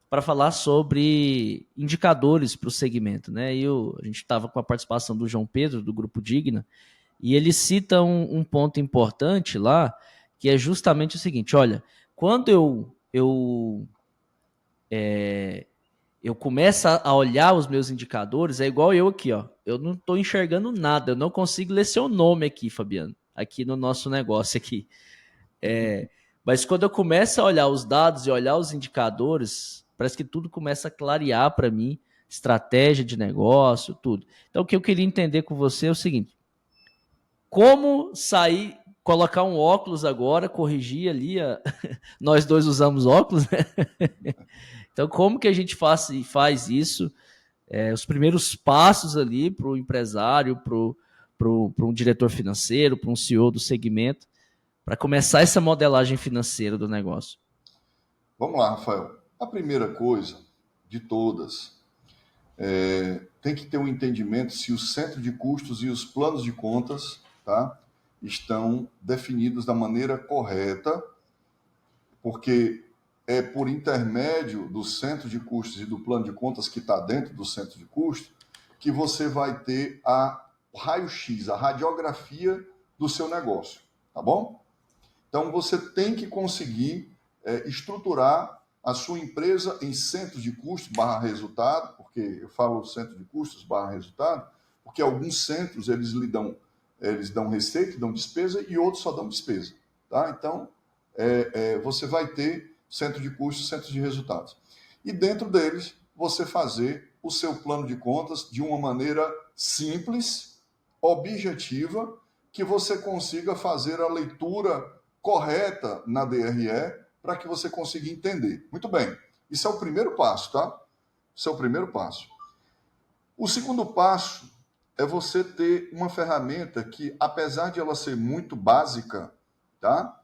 para falar sobre indicadores para o segmento. Né? A gente estava com a participação do João Pedro, do Grupo Digna, e ele cita um ponto importante lá, que é justamente o seguinte: olha, quando eu começo a olhar os meus indicadores, é igual eu aqui, ó. Eu não estou enxergando nada, eu não consigo ler seu nome aqui, Fabiano, aqui no nosso negócio aqui. Mas quando eu começo a olhar os dados e olhar os indicadores, parece que tudo começa a clarear para mim, estratégia de negócio, tudo. Então, o que eu queria entender com você é o seguinte: como sair, colocar um óculos agora, corrigir ali, nós dois usamos óculos, né? Então, como que a gente faz isso? Os primeiros passos ali para o empresário, para um diretor financeiro, para um CEO do segmento, para começar essa modelagem financeira do negócio. Vamos lá, Rafael. A primeira coisa de todas tem que ter um entendimento se o centro de custos e os planos de contas, tá, estão definidos da maneira correta, porque é por intermédio do centro de custos e do plano de contas que está dentro do centro de custos que você vai ter o raio-x, a radiografia do seu negócio, tá bom? Então, você tem que conseguir estruturar a sua empresa em centros de custos / resultado, porque eu falo centro de custos / resultado, porque alguns centros eles dão receita, dão despesa, e outros só dão despesa. Tá? Então, você vai ter centro de custos, centro de resultados. E dentro deles, você fazer o seu plano de contas de uma maneira simples, objetiva, que você consiga fazer a leitura correta na DRE para que você consiga entender. Muito bem, isso é o primeiro passo, tá? Isso é o primeiro passo. O segundo passo é você ter uma ferramenta que, apesar de ela ser muito básica, tá?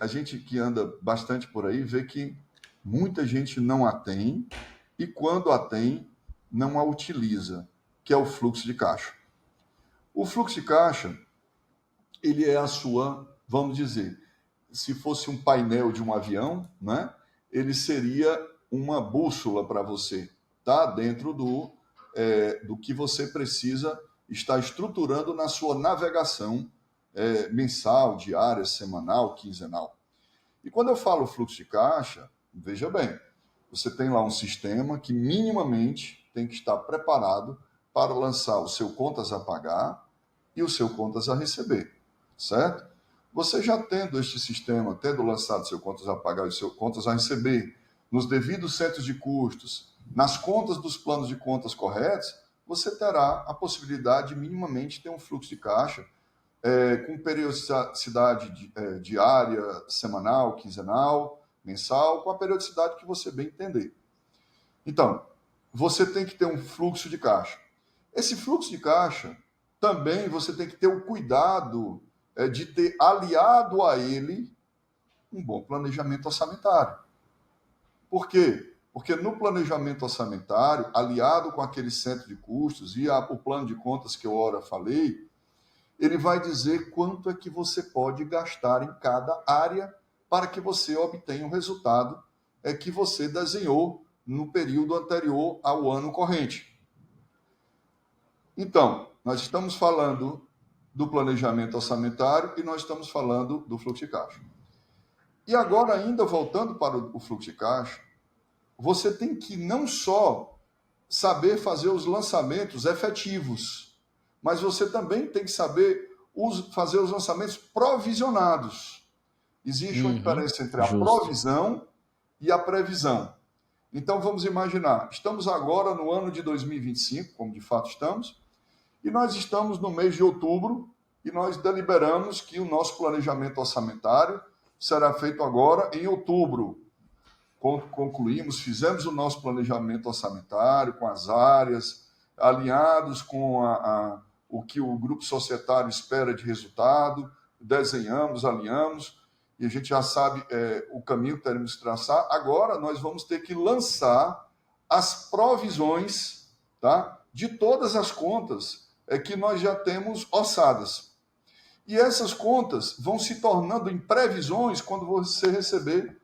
A gente que anda bastante por aí vê que muita gente não a tem, e quando a tem, não a utiliza, que é o fluxo de caixa. O fluxo de caixa, ele é a sua, vamos dizer, se fosse um painel de um avião, né? Ele seria uma bússola para você, tá? Dentro do que você precisa estar estruturando na sua navegação mensal, diária, semanal, quinzenal. E quando eu falo fluxo de caixa, veja bem, você tem lá um sistema que minimamente tem que estar preparado para lançar o seu contas a pagar e o seu contas a receber, certo? Você já tendo este sistema, tendo lançado seu contas a pagar e seu contas a receber, nos devidos centros de custos, nas contas dos planos de contas corretos, você terá a possibilidade de minimamente ter um fluxo de caixa com periodicidade diária, semanal, quinzenal, mensal, com a periodicidade que você bem entender. Então, você tem que ter um fluxo de caixa. Esse fluxo de caixa, também você tem que ter o cuidado de ter aliado a ele um bom planejamento orçamentário. Por quê? Porque no planejamento orçamentário, aliado com aquele centro de custos e o plano de contas que eu ora falei, ele vai dizer quanto é que você pode gastar em cada área para que você obtenha o resultado que você desenhou no período anterior ao ano corrente. Então, nós estamos falando do planejamento orçamentário e nós estamos falando do fluxo de caixa. E agora, ainda voltando para o fluxo de caixa, você tem que não só saber fazer os lançamentos efetivos, mas você também tem que saber fazer os lançamentos provisionados. Existe uma diferença entre a provisão e a previsão. Então, vamos imaginar, estamos agora no ano de 2025, como de fato estamos, e nós estamos no mês de outubro, e nós deliberamos que o nosso planejamento orçamentário será feito agora em outubro. Concluímos, fizemos o nosso planejamento orçamentário com as áreas, alinhados com o que o grupo societário espera de resultado, desenhamos, alinhamos, e a gente já sabe o caminho que teremos que traçar. Agora nós vamos ter que lançar as provisões, tá, de todas as contas que nós já temos orçadas. E essas contas vão se tornando em previsões quando você receber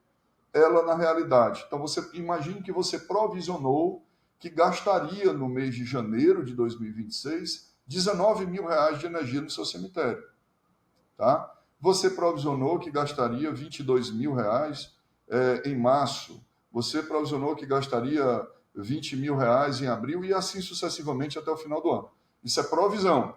ela na realidade. Então, você imagine que você provisionou que gastaria no mês de janeiro de 2026 R$19 mil de energia no seu cemitério. Tá? Você provisionou que gastaria R$22 mil em março. Você provisionou que gastaria R$20 mil em abril e assim sucessivamente até o final do ano. Isso é provisão.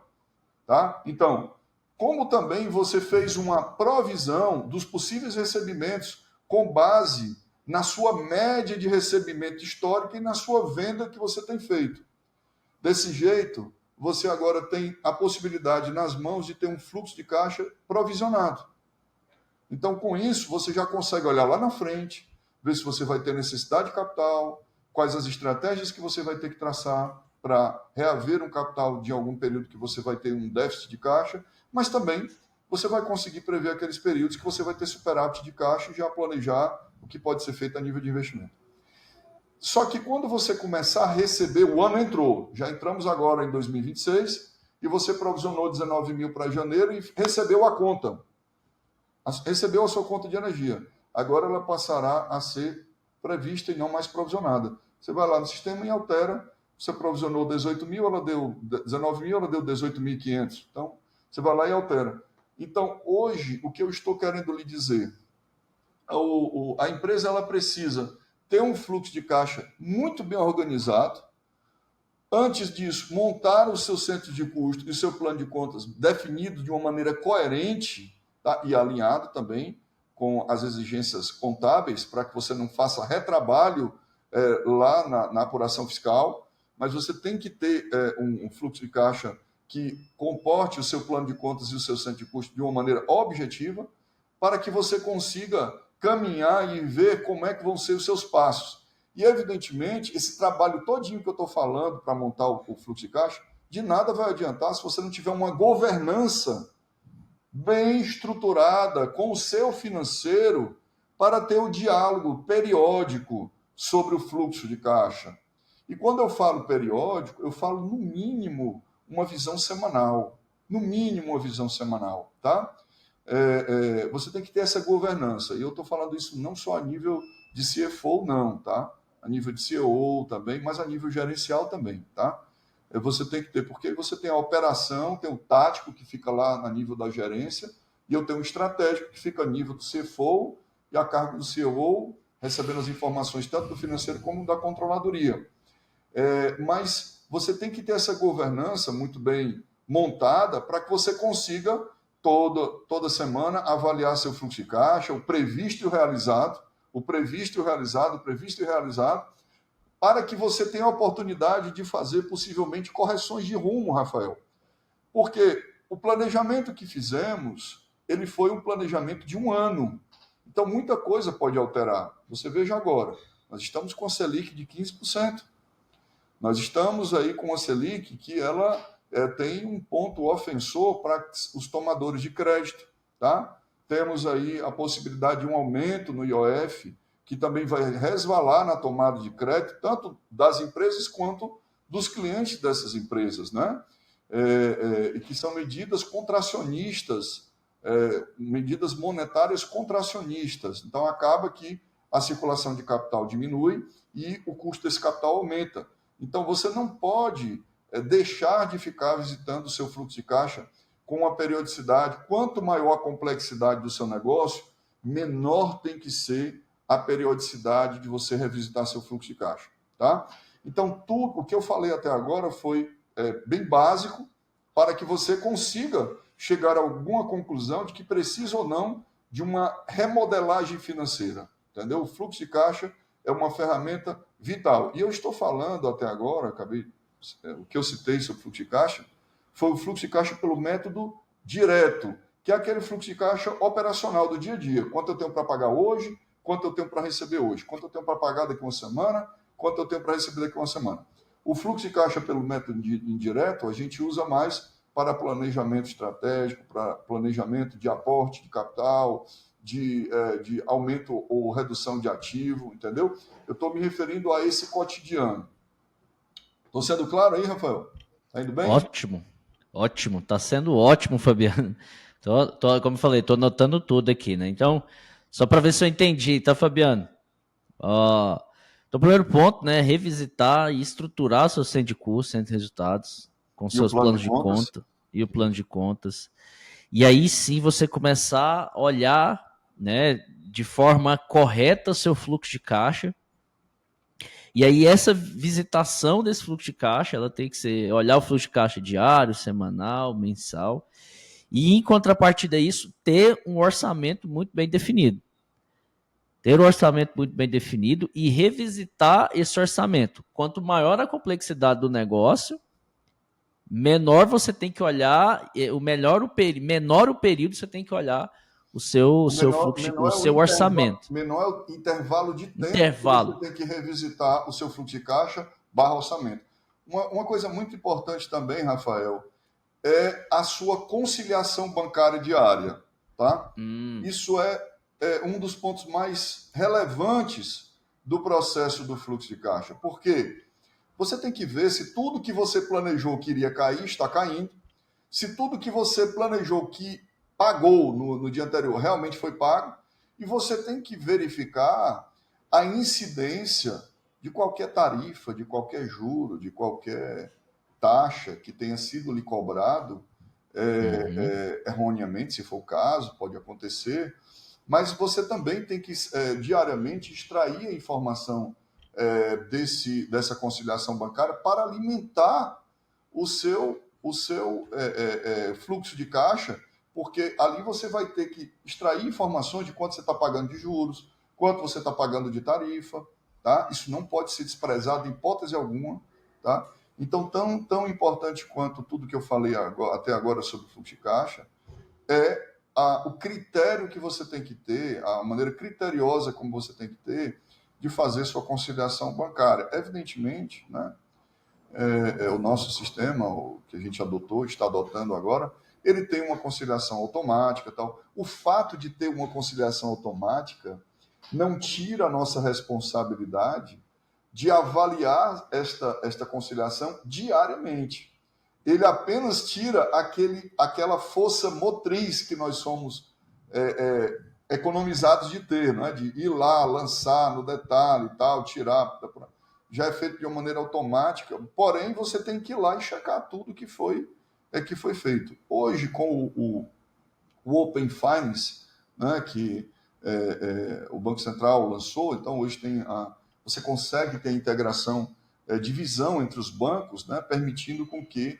Tá? Então, como também você fez uma provisão dos possíveis recebimentos com base na sua média de recebimento histórica e na sua venda que você tem feito. Desse jeito, você agora tem a possibilidade nas mãos de ter um fluxo de caixa provisionado. Então, com isso, você já consegue olhar lá na frente, ver se você vai ter necessidade de capital, quais as estratégias que você vai ter que traçar para reaver um capital de algum período que você vai ter um déficit de caixa, mas também você vai conseguir prever aqueles períodos que você vai ter superávit de caixa e já planejar o que pode ser feito a nível de investimento. Só que quando você começar a receber, o ano entrou, já entramos agora em 2026, e você provisionou 19 mil para janeiro e recebeu a conta. Recebeu a sua conta de energia. Agora ela passará a ser prevista e não mais provisionada. Você vai lá no sistema e altera. Você provisionou 18 mil, ela deu 19 mil, ela deu 18.500. Então, você vai lá e altera. Então, hoje, o que eu estou querendo lhe dizer, a empresa ela precisa ter um fluxo de caixa muito bem organizado. Antes disso, montar o seu centro de custo e o seu plano de contas definido de uma maneira coerente, tá? E alinhado também com as exigências contábeis, para que você não faça retrabalho lá na apuração fiscal, mas você tem que ter um fluxo de caixa que comporte o seu plano de contas e o seu centro de custo de uma maneira objetiva, para que você consiga caminhar e ver como é que vão ser os seus passos. E, evidentemente, esse trabalho todinho que eu estou falando para montar o fluxo de caixa, de nada vai adiantar se você não tiver uma governança bem estruturada com o seu financeiro para ter o diálogo periódico sobre o fluxo de caixa. E quando eu falo periódico, eu falo no mínimo uma visão semanal. No mínimo uma visão semanal, tá? Você tem que ter essa governança. E eu estou falando isso não só a nível de CFO, não, tá? A nível de CEO também, mas a nível gerencial também, tá? Você tem que ter, porque você tem a operação, tem o tático que fica lá a nível da gerência, e eu tenho o estratégico que fica a nível do CFO e a cargo do CEO, recebendo as informações tanto do financeiro como da controladoria. Mas você tem que ter essa governança muito bem montada para que você consiga toda semana avaliar seu fluxo de caixa, o previsto e o realizado, para que você tenha a oportunidade de fazer possivelmente correções de rumo, Rafael. Porque o planejamento que fizemos, ele foi um planejamento de um ano. Então, muita coisa pode alterar. Você veja agora, nós estamos com a Selic de 15%. Nós estamos aí com a Selic que ela tem um ponto ofensor para os tomadores de crédito, tá? Temos aí a possibilidade de um aumento no IOF, que também vai resvalar na tomada de crédito, tanto das empresas quanto dos clientes dessas empresas, né? E que são medidas contracionistas, medidas monetárias contracionistas. Então, acaba que a circulação de capital diminui e o custo desse capital aumenta. Então, você não pode deixar de ficar visitando o seu fluxo de caixa com uma periodicidade. Quanto maior a complexidade do seu negócio, menor tem que ser a periodicidade de você revisitar seu fluxo de caixa. Tá? Então, tudo o que eu falei até agora foi bem básico para que você consiga chegar a alguma conclusão de que precisa ou não de uma remodelagem financeira. Entendeu? O fluxo de caixa é uma ferramenta vital. E eu estou falando até agora, o que eu citei sobre o fluxo de caixa, foi o fluxo de caixa pelo método direto, que é aquele fluxo de caixa operacional do dia a dia. Quanto eu tenho para pagar hoje, quanto eu tenho para receber hoje, quanto eu tenho para pagar daqui uma semana, quanto eu tenho para receber daqui uma semana. O fluxo de caixa pelo método indireto a gente usa mais para planejamento estratégico, para planejamento de aporte de capital, de aumento ou redução de ativo, entendeu? Eu estou me referindo a esse cotidiano. Estou sendo claro aí, Rafael? Está indo bem? Ótimo, ótimo. Tá sendo ótimo, Fabiano. Como eu falei, tô anotando tudo aqui, né? Então, só para ver se eu entendi, tá, Fabiano? Ó, então, o primeiro ponto, né? Revisitar e estruturar seu centro de custo, centro de resultados, com E o seus plano de planos de contas? conta e o plano de contas. E aí sim você começar a olhar, né, de forma correta seu fluxo de caixa. E aí essa visitação desse fluxo de caixa, ela tem que ser olhar o fluxo de caixa diário, semanal, mensal. E em contrapartida a isso, ter um orçamento muito bem definido. Ter um orçamento muito bem definido e revisitar esse orçamento. Quanto maior a complexidade do negócio, menor você tem que olhar, menor o período você tem que olhar o seu fluxo, o seu orçamento. Menor é o intervalo de tempo que você Intervalo. tem que revisitar o seu fluxo de caixa barra orçamento. Uma coisa muito importante também, Rafael, é a sua conciliação bancária diária. Tá? Isso é um dos pontos mais relevantes do processo do fluxo de caixa. Por quê? Você tem que ver se tudo que você planejou que iria cair está caindo, se tudo que você planejou que pagou no dia anterior realmente foi pago, e você tem que verificar a incidência de qualquer tarifa, de qualquer juro, de qualquer taxa que tenha sido lhe cobrado erroneamente, se for o caso, pode acontecer, mas você também tem que diariamente extrair a informação dessa conciliação bancária para alimentar o seu fluxo de caixa, porque ali você vai ter que extrair informações de quanto você está pagando de juros, quanto você está pagando de tarifa, tá? Isso não pode ser desprezado em hipótese alguma, tá? Então, tão importante quanto tudo que eu falei até agora sobre o fluxo de caixa é o critério que você tem que ter, a maneira criteriosa como você tem que ter de fazer sua conciliação bancária. Evidentemente, né, o nosso sistema, o que a gente adotou, está adotando agora, ele tem uma conciliação automática. Tal. O fato de ter uma conciliação automática não tira a nossa responsabilidade de avaliar esta conciliação diariamente. Ele apenas tira aquela força motriz que nós somos economizados de ter, não é? De ir lá, lançar no detalhe e tal, tirar. Já é feito de uma maneira automática, porém você tem que ir lá e checar tudo que foi feito. Hoje, com o Open Finance, né, que o Banco Central lançou, então hoje você consegue ter a integração de visão entre os bancos, né, permitindo com que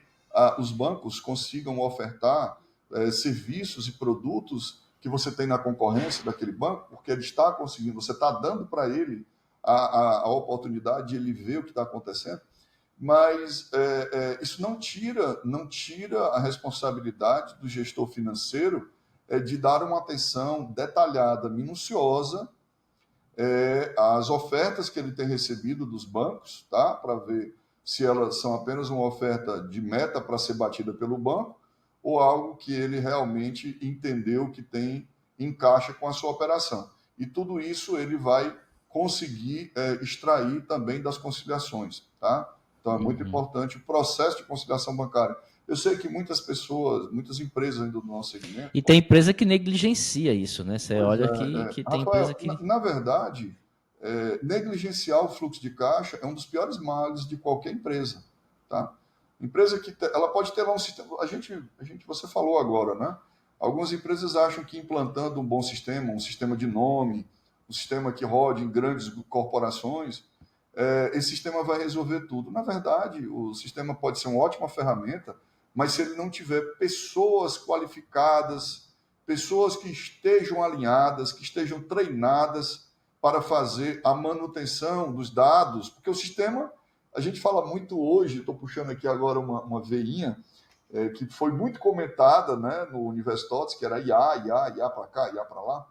os bancos consigam ofertar serviços e produtos que você tem na concorrência daquele banco, porque ele está conseguindo, você está dando para ele a oportunidade de ele ver o que está acontecendo, mas isso não tira a responsabilidade do gestor financeiro de dar uma atenção detalhada, minuciosa às ofertas que ele tem recebido dos bancos, tá? Para ver se elas são apenas uma oferta de meta para ser batida pelo banco ou algo que ele realmente entendeu que encaixa com a sua operação. E tudo isso ele vai conseguir extrair também das conciliações, tá? Então é muito importante o processo de conciliação bancária. Eu sei que muitas pessoas, muitas empresas ainda do nosso segmento... E tem empresa que negligencia isso, né? Você olha que tem empresa Rafael, que... na verdade, negligenciar o fluxo de caixa é um dos piores males de qualquer empresa, tá? Empresa que ela pode ter lá um sistema... Você falou agora, né? Algumas empresas acham que implantando um bom sistema, um sistema de nome, um sistema que rode em grandes corporações, esse sistema vai resolver tudo. Na verdade, o sistema pode ser uma ótima ferramenta, mas se ele não tiver pessoas qualificadas, pessoas que estejam alinhadas, que estejam treinadas para fazer a manutenção dos dados, porque o sistema, a gente fala muito hoje, estou puxando aqui agora uma veinha, que foi muito comentada, né, no Universtotes, que era IA para cá, IA para lá.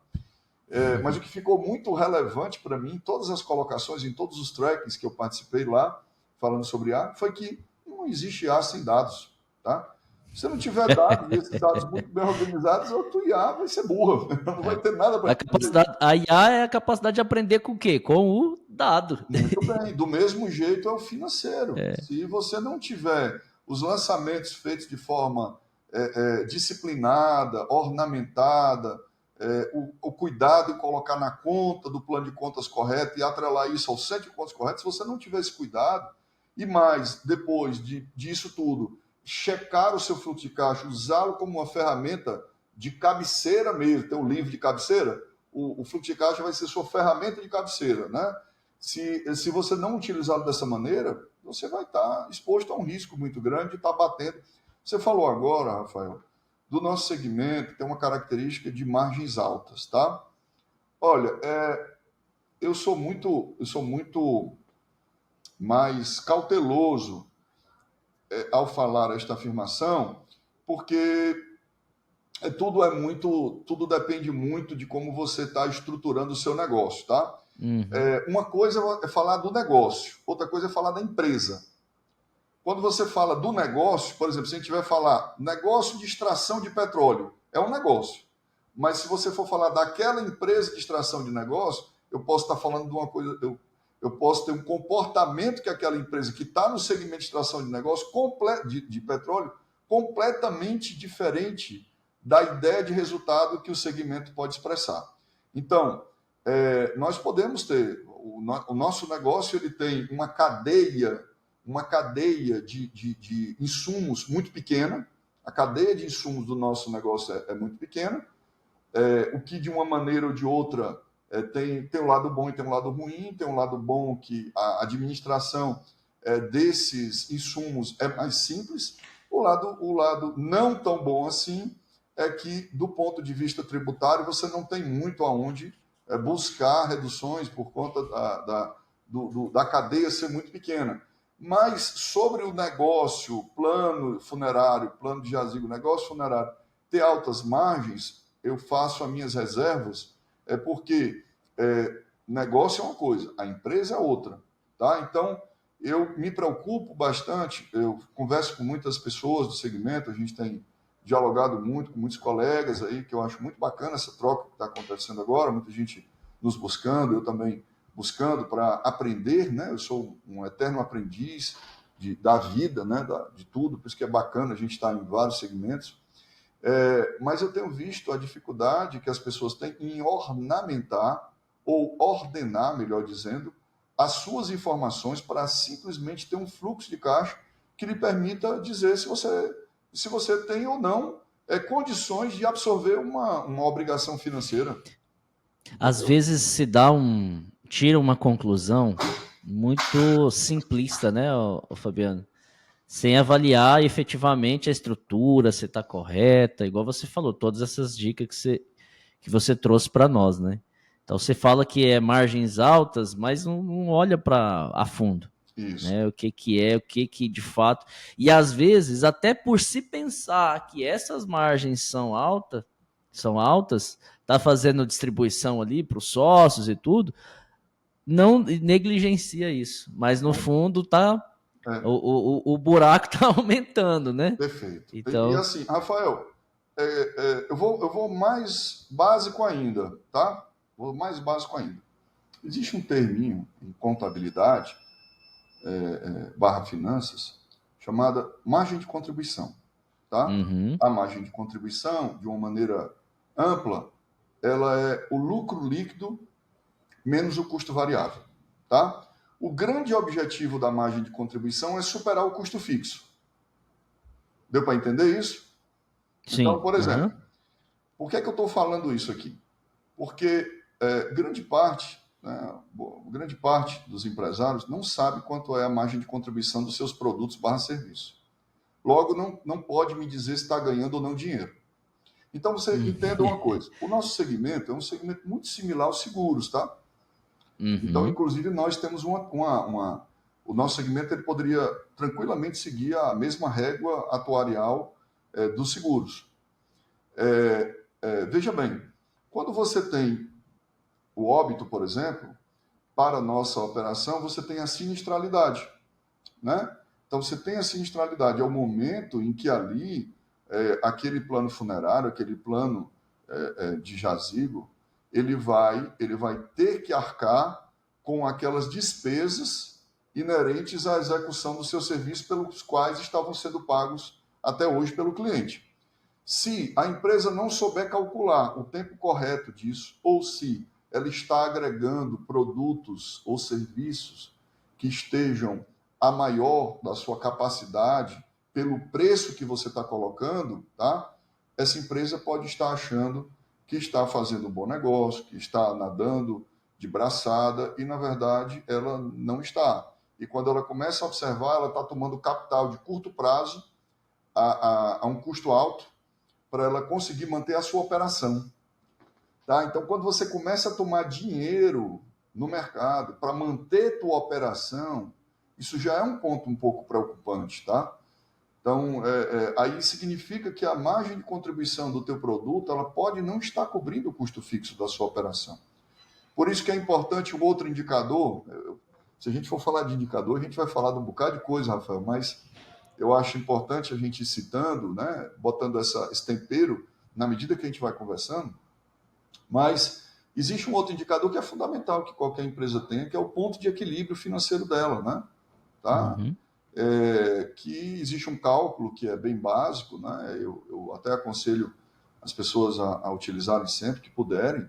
Mas o que ficou muito relevante para mim, todas as colocações, em todos os trackings que eu participei lá, falando sobre IA, foi que não existe IA sem dados. Tá? Se não tiver dados, e esses dados muito bem organizados, a tua IA vai ser burra, não vai ter nada para aprender. A IA é a capacidade de aprender com o quê? Com o dado. Muito bem, do mesmo jeito é o financeiro. Se você não tiver os lançamentos feitos de forma disciplinada, ornamentada, o cuidado em colocar na conta do plano de contas correto e atrelar isso ao centro de contas correto, se você não tiver esse cuidado, e mais, depois disso tudo, checar o seu fluxo de caixa, usá-lo como uma ferramenta de cabeceira mesmo, tem um livro de cabeceira, o fluxo de caixa vai ser sua ferramenta de cabeceira, né? Se você não utilizá-lo dessa maneira, você vai estar exposto a um risco muito grande de estar batendo. Você falou agora, Rafael, do nosso segmento, tem uma característica de margens altas, tá? Olha, eu sou muito mais cauteloso ao falar esta afirmação, porque tudo depende muito de como você está estruturando o seu negócio, tá? Uma coisa é falar do negócio, outra coisa é falar da empresa. Quando você fala do negócio, por exemplo, se a gente tiver falar negócio de extração de petróleo, é um negócio. Mas se você for falar daquela empresa de extração de negócio, eu posso estar falando de uma coisa, eu posso ter um comportamento que aquela empresa que está no segmento de extração de negócio de petróleo completamente diferente da ideia de resultado que o segmento pode expressar. Então, nós podemos ter, o nosso negócio ele tem uma cadeia de insumos muito pequena, a cadeia de insumos do nosso negócio é muito pequena, o que de uma maneira ou de outra tem um lado bom e tem um lado ruim, tem um lado bom que a administração desses insumos é mais simples, o lado não tão bom assim é que, do ponto de vista tributário, você não tem muito aonde buscar reduções por conta da cadeia ser muito pequena. Mas sobre o negócio, plano funerário, plano de jazigo, negócio funerário, ter altas margens, eu faço as minhas reservas, porque negócio é uma coisa, a empresa é outra. Tá? Então, eu me preocupo bastante, eu converso com muitas pessoas do segmento, a gente tem dialogado muito com muitos colegas aí, que eu acho muito bacana essa troca que está acontecendo agora, muita gente nos buscando, eu também buscando para aprender, né? Eu sou um eterno aprendiz da vida, né? De tudo, por isso que é bacana a gente estar em vários segmentos. Mas eu tenho visto a dificuldade que as pessoas têm em ornamentar, ou ordenar, melhor dizendo, as suas informações para simplesmente ter um fluxo de caixa que lhe permita dizer se você tem ou não condições de absorver uma obrigação financeira. Às vezes tira uma conclusão muito simplista, né, Fabiano? Sem avaliar efetivamente a estrutura, se está correta, igual você falou, todas essas dicas que você trouxe para nós, né? Então você fala que é margens altas, mas não olha para a fundo. Isso. Né? O que de fato. E às vezes, até por se pensar que essas margens são altas, tá fazendo distribuição ali para os sócios e tudo, não negligencia isso. Mas no fundo tá. O buraco está aumentando, né? Perfeito. Então... E assim, Rafael, eu vou mais básico ainda, tá? Vou mais básico ainda. Existe um terminho em contabilidade, barra finanças, chamada margem de contribuição, tá? Uhum. A margem de contribuição, de uma maneira ampla, ela é o lucro líquido menos o custo variável, tá? O grande objetivo da margem de contribuição é superar o custo fixo. Deu para entender isso? Sim. Então, por exemplo, por que eu estou falando isso aqui? Porque grande parte dos empresários não sabe quanto é a margem de contribuição dos seus produtos barra serviço. Logo, não pode me dizer se está ganhando ou não dinheiro. Então, você entenda uma coisa. O nosso segmento é um segmento muito similar aos seguros, tá? Então, inclusive, nós temos o o nosso segmento ele poderia tranquilamente seguir a mesma régua atuarial dos seguros. Veja bem, quando você tem o óbito, por exemplo, para a nossa operação, você tem a sinistralidade, né? Então, você tem a sinistralidade, é o momento em que ali, aquele plano funerário, aquele plano de jazigo, ele vai ter que arcar com aquelas despesas inerentes à execução do seu serviço pelos quais estavam sendo pagos até hoje pelo cliente. Se a empresa não souber calcular o tempo correto disso, ou se ela está agregando produtos ou serviços que estejam a maior da sua capacidade pelo preço que você está colocando, tá? Essa empresa pode estar achando que está fazendo um bom negócio, que está nadando de braçada e, na verdade, ela não está. E quando ela começa a observar, ela está tomando capital de curto prazo a um custo alto para ela conseguir manter a sua operação. Tá? Então, quando você começa a tomar dinheiro no mercado para manter tua operação, isso já é um ponto um pouco preocupante, tá? Então, aí significa que a margem de contribuição do teu produto, ela pode não estar cobrindo o custo fixo da sua operação. Por isso que é importante um outro indicador. Se a gente for falar de indicador, a gente vai falar de um bocado de coisa, Rafael, mas eu acho importante a gente ir citando, né, botando esse tempero na medida que a gente vai conversando. Mas existe um outro indicador que é fundamental que qualquer empresa tenha, que é o ponto de equilíbrio financeiro dela, né? Tá? Uhum. Que existe um cálculo que é bem básico, né? Eu até aconselho as pessoas a utilizarem sempre que puderem,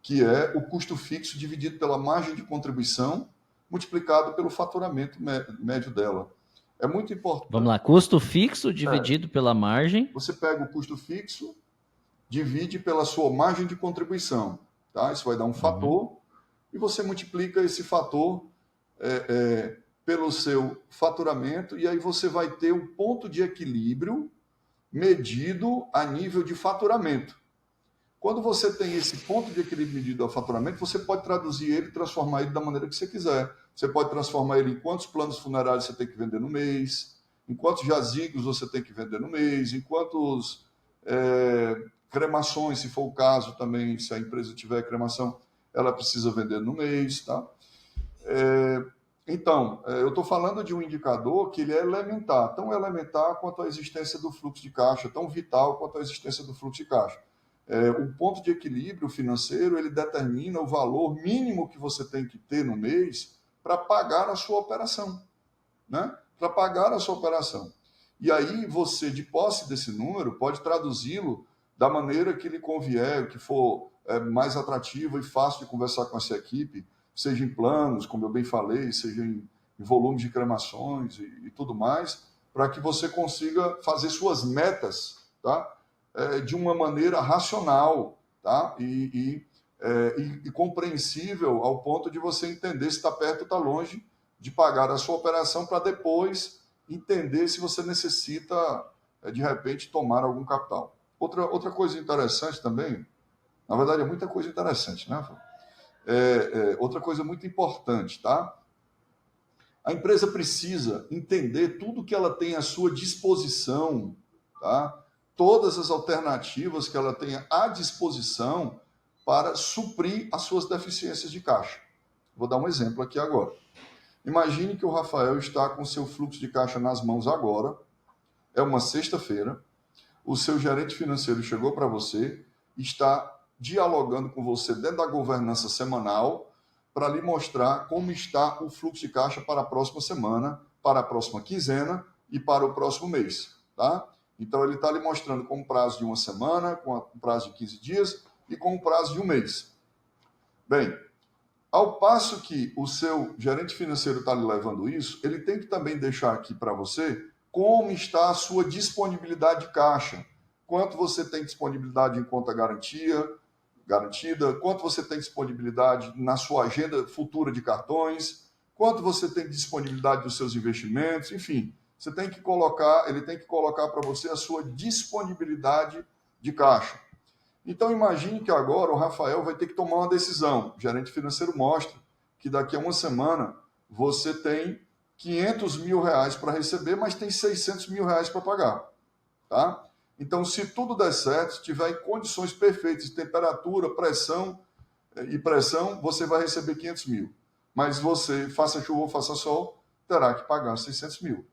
que é o custo fixo dividido pela margem de contribuição multiplicado pelo faturamento médio dela. É muito importante. Vamos lá, custo fixo dividido pela margem. Você pega o custo fixo, divide pela sua margem de contribuição, tá? Isso vai dar um fator, e você multiplica esse fator pelo seu faturamento, e aí você vai ter um ponto de equilíbrio medido a nível de faturamento. Quando você tem esse ponto de equilíbrio medido a faturamento, você pode traduzir ele e transformar ele da maneira que você quiser. Você pode transformar ele em quantos planos funerários você tem que vender no mês, em quantos jazigos você tem que vender no mês, em quantos cremações, se for o caso também, se a empresa tiver cremação, ela precisa vender no mês, tá? Então, eu estou falando de um indicador que ele é elementar, tão elementar quanto a existência do fluxo de caixa, tão vital quanto a existência do fluxo de caixa. O ponto de equilíbrio financeiro, ele determina o valor mínimo que você tem que ter no mês para pagar a sua operação, né? Para pagar a sua operação. E aí você, de posse desse número, pode traduzi-lo da maneira que lhe convier, que for mais atrativo e fácil de conversar com essa equipe, seja em planos, como eu bem falei, seja em volume de cremações e tudo mais, para que você consiga fazer suas metas, tá? De uma maneira racional, tá? E compreensível ao ponto de você entender se está perto ou está longe de pagar a sua operação para depois entender se você necessita, de repente, tomar algum capital. Outra coisa interessante também, na verdade é muita coisa interessante, né? Outra coisa muito importante, tá? A empresa precisa entender tudo que ela tem à sua disposição, tá? Todas as alternativas que ela tenha à disposição para suprir as suas deficiências de caixa. Vou dar um exemplo aqui agora. Imagine que o Rafael está com seu fluxo de caixa nas mãos agora, é uma sexta-feira, o seu gerente financeiro chegou para você, está dialogando com você dentro da governança semanal para lhe mostrar como está o fluxo de caixa para a próxima semana, para a próxima quinzena e para o próximo mês, tá? Então, ele está lhe mostrando com um prazo de uma semana, com um prazo de 15 dias e com um prazo de um mês. Bem, ao passo que o seu gerente financeiro está lhe levando isso, ele tem que também deixar aqui para você como está a sua disponibilidade de caixa. Quanto você tem disponibilidade em conta garantida, quanto você tem disponibilidade na sua agenda futura de cartões, quanto você tem disponibilidade dos seus investimentos, enfim. Você tem que colocar, ele tem que colocar para você a sua disponibilidade de caixa. Então, imagine que agora o Rafael vai ter que tomar uma decisão. O gerente financeiro mostra que daqui a uma semana você tem 500 mil reais para receber, mas tem 600 mil reais para pagar. Tá? Então, se tudo der certo, se tiver em condições perfeitas de temperatura, pressão, você vai receber 500 mil. Mas você, faça chuva ou faça sol, terá que pagar 600 mil.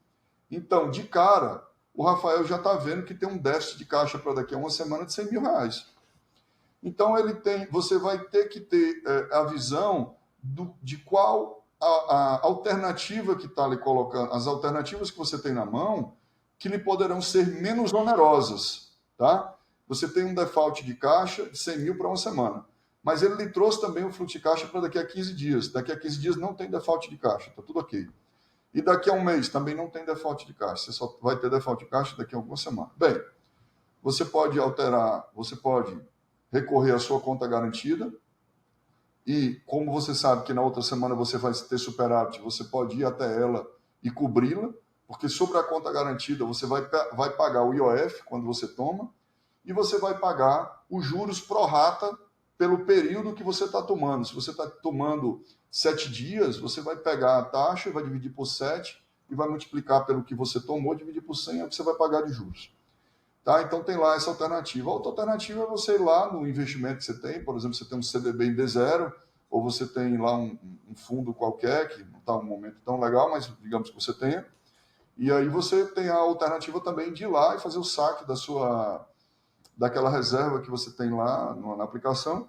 Então, de cara, o Rafael já está vendo que tem um déficit de caixa para daqui a uma semana de 100 mil reais. Então, você vai ter que ter a visão de qual a alternativa que está ali colocando, as alternativas que você tem na mão, que lhe poderão ser menos onerosas. Tá? Você tem um default de caixa de 100 mil para uma semana. Mas ele lhe trouxe também um fluxo de caixa para daqui a 15 dias. Daqui a 15 dias não tem default de caixa, está tudo ok. E daqui a um mês também não tem default de caixa. Você só vai ter default de caixa daqui a alguma semana. Bem, você pode alterar, você pode recorrer à sua conta garantida. E como você sabe que na outra semana você vai ter superávit, você pode ir até ela e cobri-la, porque sobre a conta garantida você vai pagar o IOF quando você toma, e você vai pagar os juros pro rata pelo período que você está tomando. Se você está tomando 7 dias, você vai pegar a taxa, vai dividir por 7 e vai multiplicar pelo que você tomou, dividir por 100, é o que você vai pagar de juros. Tá? Então tem lá essa alternativa. A outra alternativa é você ir lá no investimento que você tem, por exemplo, você tem um CDB em D0, ou você tem lá um fundo qualquer, que não está um momento tão legal, mas digamos que você tenha. E aí você tem a alternativa também de ir lá e fazer o saque daquela reserva que você tem lá na aplicação.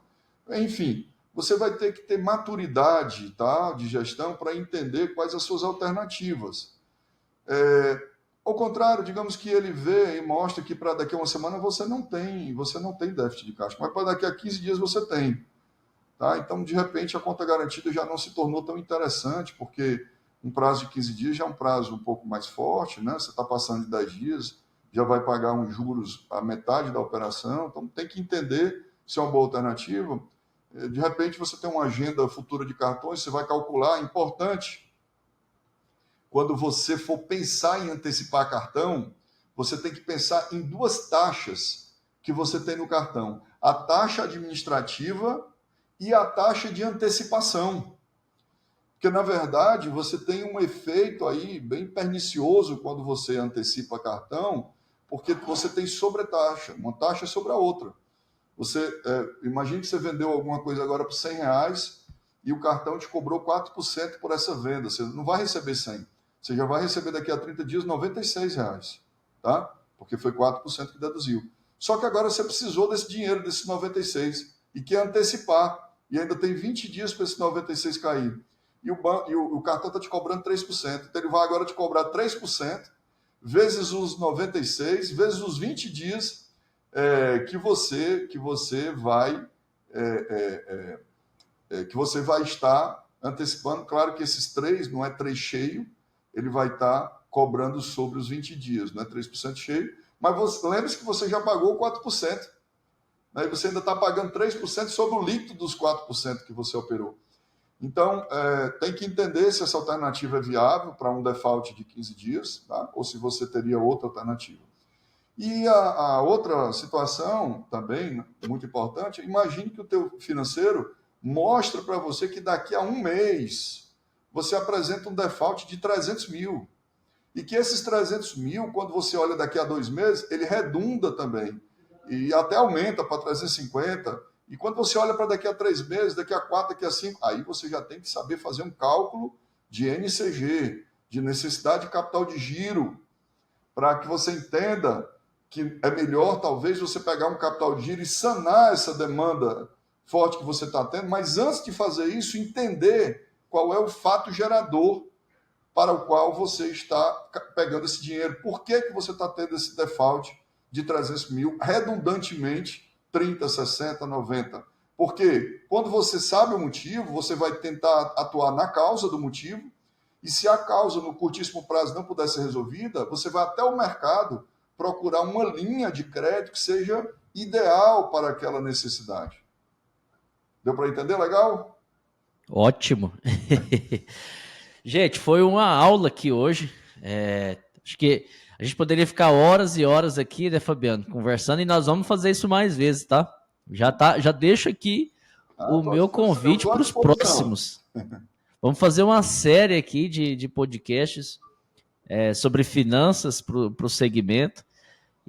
Enfim, você vai ter que ter maturidade, tá, de gestão para entender quais as suas alternativas. Ao contrário, digamos que ele vê e mostra que para daqui a uma semana você não tem déficit de caixa, mas para daqui a 15 dias você tem. Tá? Então, de repente, a conta garantida já não se tornou tão interessante, porque um prazo de 15 dias já é um prazo um pouco mais forte, né? Você está passando de 10 dias, já vai pagar uns juros a metade da operação, então tem que entender se é uma boa alternativa. De repente, você tem uma agenda futura de cartões, você vai calcular, é importante, quando você for pensar em antecipar cartão, você tem que pensar em 2 taxas que você tem no cartão. A taxa administrativa e a taxa de antecipação. Porque, na verdade, você tem um efeito aí bem pernicioso quando você antecipa cartão, porque você tem sobretaxa, uma taxa sobre a outra. Imagine que você vendeu alguma coisa agora por R$100 e o cartão te cobrou 4% por essa venda. Você não vai receber 100. Você já vai receber daqui a 30 dias R$96, tá? Porque foi 4% que deduziu. Só que agora você precisou desse dinheiro, desses 96, e quer antecipar. E ainda tem 20 dias para esse 96 cair. E o cartão está te cobrando 3%. Então ele vai agora te cobrar 3%, vezes os 96, vezes os 20 dias que você vai estar antecipando. Claro que esses 3 não é 3 cheio, ele vai estar cobrando sobre os 20 dias, não é 3% cheio, mas lembre-se que você já pagou 4%. Né? E você ainda está pagando 3% sobre o líquido dos 4% que você operou. Então, tem que entender se essa alternativa é viável para um default de 15 dias, tá? Ou se você teria outra alternativa. E a outra situação também, muito importante, imagine que o teu financeiro mostra para você que daqui a um mês você apresenta um default de 300 mil. E que esses 300 mil, quando você olha daqui a 2 meses, ele redunda também. E até aumenta para 350. E quando você olha para daqui a 3 meses, daqui a 4, daqui a 5, aí você já tem que saber fazer um cálculo de NCG, de necessidade de capital de giro, para que você entenda que é melhor, talvez, você pegar um capital de giro e sanar essa demanda forte que você está tendo, mas antes de fazer isso, entender qual é o fato gerador para o qual você está pegando esse dinheiro. Por que você está tendo esse default de 300 mil, redundantemente, 30, 60, 90? Porque quando você sabe o motivo, você vai tentar atuar na causa do motivo, e se a causa no curtíssimo prazo não puder ser resolvida, você vai até o mercado procurar uma linha de crédito que seja ideal para aquela necessidade. Deu para entender legal? Ótimo. Gente, foi uma aula aqui hoje. Acho que a gente poderia ficar horas e horas aqui, né, Fabiano, conversando, e nós vamos fazer isso mais vezes, tá? Já deixo aqui o meu convite para os próximos. Vamos fazer uma série aqui de podcasts sobre finanças para o segmento.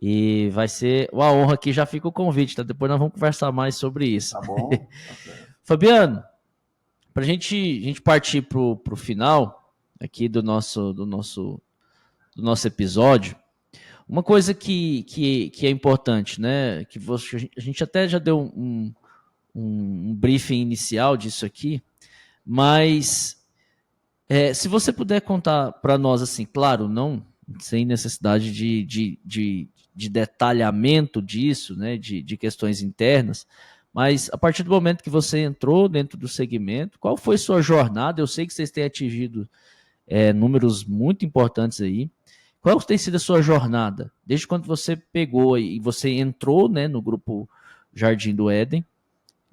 E vai ser uma honra aqui, já fica o convite, tá? Depois nós vamos conversar mais sobre isso. Tá bom? Tá certo. Fabiano, para a gente partir para o final aqui do nosso episódio, uma coisa que é importante, né? Que a gente até já deu um briefing inicial disso aqui, mas se você puder contar para nós, assim, claro, não sem necessidade de detalhamento disso, né, de questões internas, mas a partir do momento que você entrou dentro do segmento, qual foi sua jornada? Eu sei que vocês têm atingido números muito importantes aí. Qual tem sido a sua jornada? Desde quando você pegou e você entrou, né, no grupo Jardim do Éden,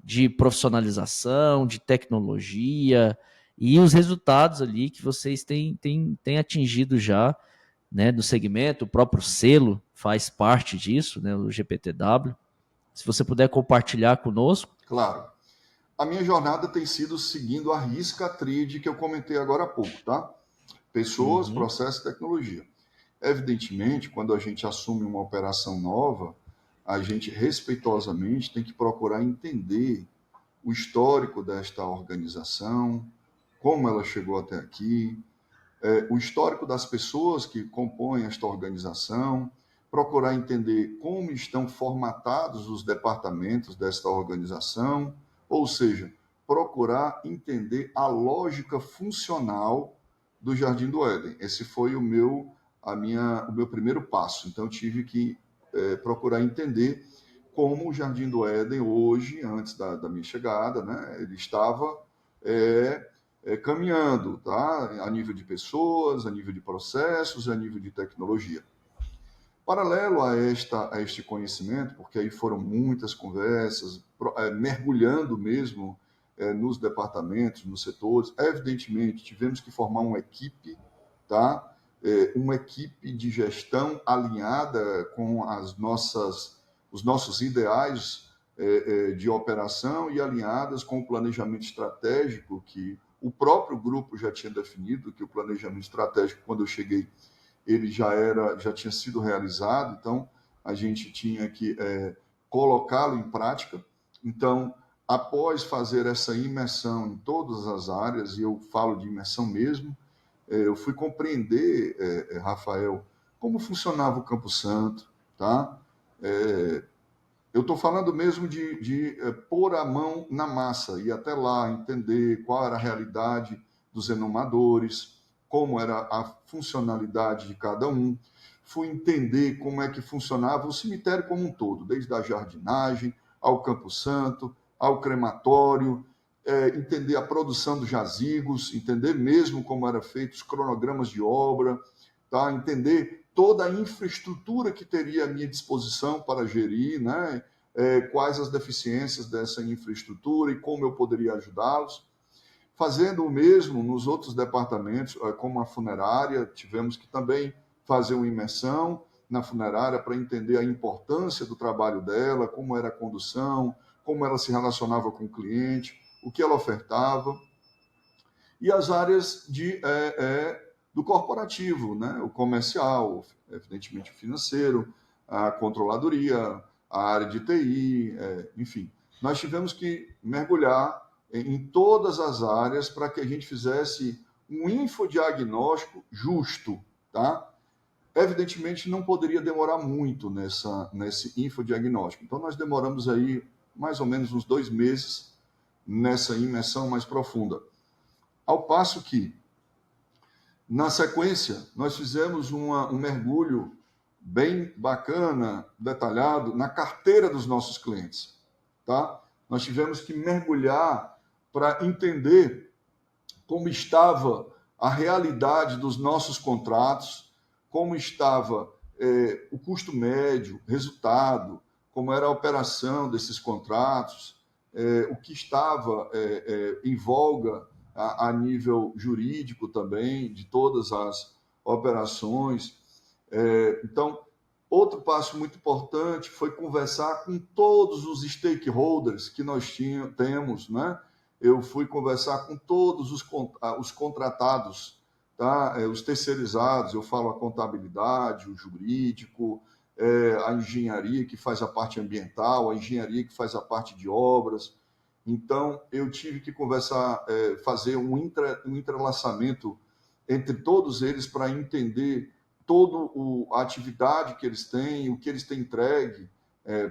de profissionalização, de tecnologia e os resultados ali que vocês têm atingido já, né, do segmento. O próprio selo faz parte disso, né, o GPTW. Se você puder compartilhar conosco. Claro. A minha jornada tem sido seguindo a risca tríade que eu comentei agora há pouco, tá? Pessoas, processo e tecnologia. Evidentemente, quando a gente assume uma operação nova, a gente respeitosamente tem que procurar entender o histórico desta organização, como ela chegou até aqui, o histórico das pessoas que compõem esta organização, procurar entender como estão formatados os departamentos desta organização, ou seja, procurar entender a lógica funcional do Jardim do Éden. Esse foi o meu primeiro passo. Então, eu tive que procurar entender como o Jardim do Éden hoje, antes da minha chegada, né, ele estava caminhando, tá? A nível de pessoas, a nível de processos, a nível de tecnologia. Paralelo a este conhecimento, porque aí foram muitas conversas, mergulhando mesmo nos departamentos, nos setores, evidentemente tivemos que formar uma equipe, tá? Uma equipe de gestão alinhada com os nossos ideais de operação e alinhadas com o planejamento estratégico que o próprio grupo já tinha definido, que o planejamento estratégico, quando eu cheguei, ele já tinha sido realizado, então a gente tinha que colocá-lo em prática. Então, após fazer essa imersão em todas as áreas, e eu falo de imersão mesmo, eu fui compreender, Rafael, como funcionava o Campo Santo, tá? Eu estou falando mesmo de pôr a mão na massa e até lá entender qual era a realidade dos enomadores, como era a funcionalidade de cada um. Fui entender como é que funcionava o cemitério como um todo, desde a jardinagem ao Campo Santo, ao crematório, entender a produção dos jazigos, entender mesmo como era feito os cronogramas de obra, tá? Entender toda a infraestrutura que teria à minha disposição para gerir, né? Quais as deficiências dessa infraestrutura e como eu poderia ajudá-los. Fazendo o mesmo nos outros departamentos, como a funerária, tivemos que também fazer uma imersão na funerária para entender a importância do trabalho dela, como era a condução, como ela se relacionava com o cliente, o que ela ofertava. E as áreas do corporativo, né? O comercial, evidentemente o financeiro, a controladoria, a área de TI, enfim. Nós tivemos que mergulhar em todas as áreas para que a gente fizesse um infodiagnóstico justo, tá? Evidentemente, não poderia demorar muito nesse infodiagnóstico. Então, nós demoramos aí mais ou menos uns 2 meses nessa imersão mais profunda. Ao passo que, na sequência, nós fizemos um mergulho bem bacana, detalhado, na carteira dos nossos clientes, tá? Nós tivemos que mergulhar para entender como estava a realidade dos nossos contratos, como estava o custo médio, resultado, como era a operação desses contratos, o que estava em voga a nível jurídico também, de todas as operações. Então, outro passo muito importante foi conversar com todos os stakeholders que nós temos, né? eu fui conversar com todos os contratados, tá? Os terceirizados, eu falo a contabilidade, o jurídico, a engenharia que faz a parte ambiental, a engenharia que faz a parte de obras. Então, eu tive que conversar, fazer um entrelaçamento entre todos eles para entender toda a atividade que eles têm, o que eles têm entregue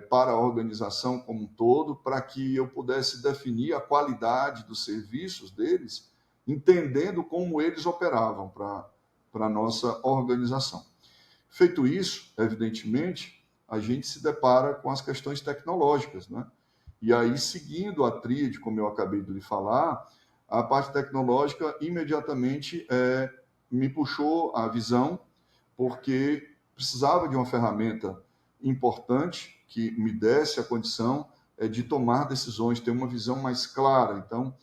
para a organização como um todo, para que eu pudesse definir a qualidade dos serviços deles, entendendo como eles operavam para a nossa organização. Feito isso, evidentemente, a gente se depara com as questões tecnológicas, né? E aí, seguindo a tríade, como eu acabei de lhe falar, a parte tecnológica imediatamente me puxou a visão, porque precisava de uma ferramenta importante que me desse a condição de tomar decisões, ter uma visão mais clara. Então,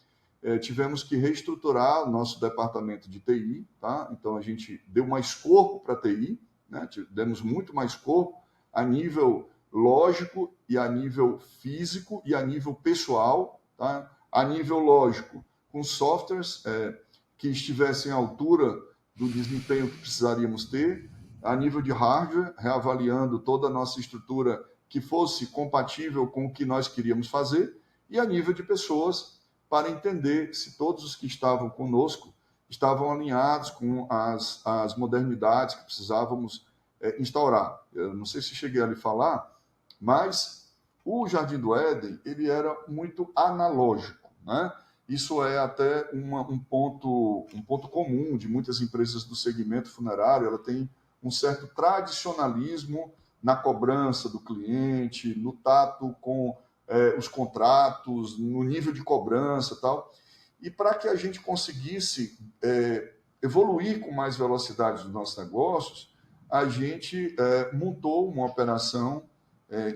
tivemos que reestruturar o nosso departamento de TI, tá? Então, a gente deu mais corpo para a TI, né? Demos muito mais corpo a nível lógico e a nível físico e a nível pessoal, tá? A nível lógico, com softwares que estivessem à altura do desempenho que precisaríamos ter, a nível de hardware, reavaliando toda a nossa estrutura que fosse compatível com o que nós queríamos fazer, e a nível de pessoas, para entender se todos os que estavam conosco estavam alinhados com as modernidades que precisávamos instaurar. Eu não sei se cheguei a lhe falar, mas o Jardim do Éden ele era muito analógico, né? Isso é até um ponto comum de muitas empresas do segmento funerário. Ela tem um certo tradicionalismo na cobrança do cliente, no tato com os contratos, no nível de cobrança e tal. E para que a gente conseguisse evoluir com mais velocidade nos nossos negócios, a gente montou uma operação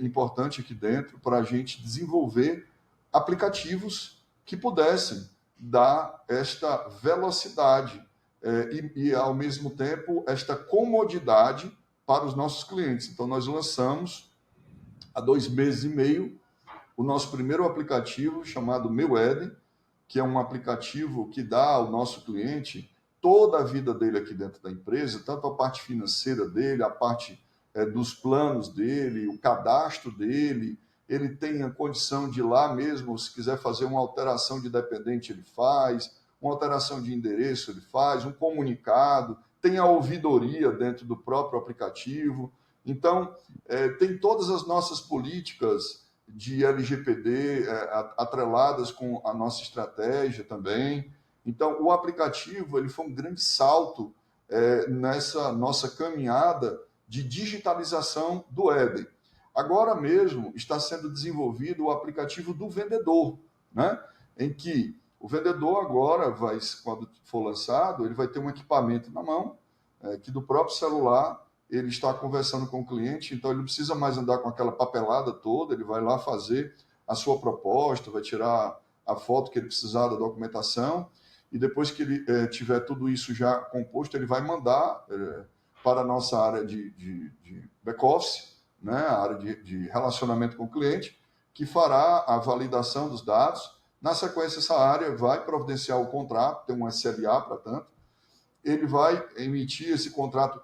importante aqui dentro para a gente desenvolver aplicativos que pudessem dar esta velocidade e, ao mesmo tempo, esta comodidade para os nossos clientes. Então, nós lançamos, há 2 meses e meio, o nosso primeiro aplicativo chamado Meu Éden, que é um aplicativo que dá ao nosso cliente toda a vida dele aqui dentro da empresa, tanto a parte financeira dele, a parte dos planos dele, o cadastro dele. Ele tem a condição de ir lá mesmo, se quiser fazer uma alteração de dependente, ele faz, uma alteração de endereço, ele faz, um comunicado, tem a ouvidoria dentro do próprio aplicativo. Então, tem todas as nossas políticas de LGPD atreladas com a nossa estratégia também. Então, o aplicativo ele foi um grande salto nessa nossa caminhada de digitalização do Éden. Agora mesmo está sendo desenvolvido o aplicativo do vendedor, né? Em que o vendedor agora, quando for lançado, ele vai ter um equipamento na mão, que do próprio celular ele está conversando com o cliente, então ele não precisa mais andar com aquela papelada toda, ele vai lá fazer a sua proposta, vai tirar a foto que ele precisar da documentação, e depois que ele tiver tudo isso já composto, ele vai mandar para a nossa área de back-office, né, a área de relacionamento com o cliente, que fará a validação dos dados. Na sequência, essa área vai providenciar o contrato, tem um SLA para tanto, ele vai emitir esse contrato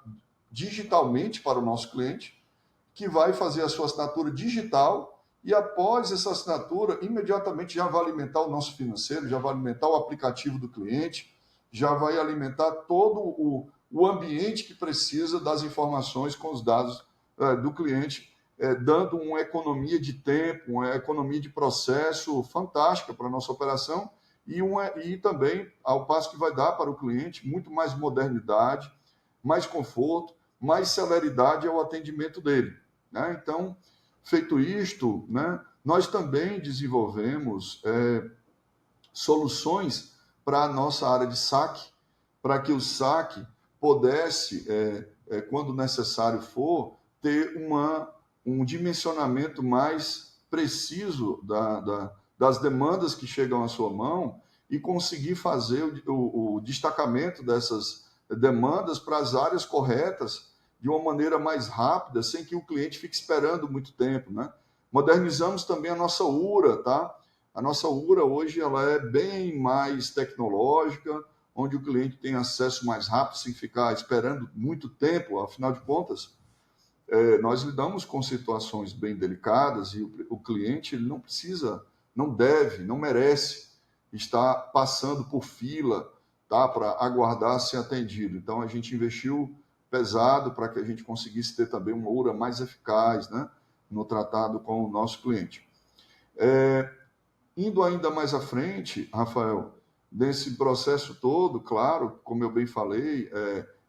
digitalmente para o nosso cliente, que vai fazer a sua assinatura digital, e após essa assinatura, imediatamente já vai alimentar o nosso financeiro, já vai alimentar o aplicativo do cliente, já vai alimentar todo o ambiente que precisa das informações com os dados do cliente, dando uma economia de tempo, uma economia de processo fantástica para a nossa operação, e também, ao passo que vai dar para o cliente, muito mais modernidade, mais conforto, mais celeridade ao atendimento dele, né? Então, feito isto, né, nós também desenvolvemos soluções para a nossa área de saque, para que o saque pudesse, quando necessário for, ter um dimensionamento mais preciso das demandas que chegam à sua mão e conseguir fazer o destacamento dessas demandas para as áreas corretas de uma maneira mais rápida, sem que o cliente fique esperando muito tempo, né? Modernizamos também a nossa URA, tá? A nossa URA hoje ela é bem mais tecnológica, onde o cliente tem acesso mais rápido, sem ficar esperando muito tempo. Afinal de contas, nós lidamos com situações bem delicadas e o cliente ele não precisa, não deve, não merece estar passando por fila, tá, para aguardar ser atendido. Então, a gente investiu pesado para que a gente conseguisse ter também uma URA mais eficaz, né, no tratado com o nosso cliente. Indo ainda mais à frente, Rafael, nesse processo todo, claro, como eu bem falei,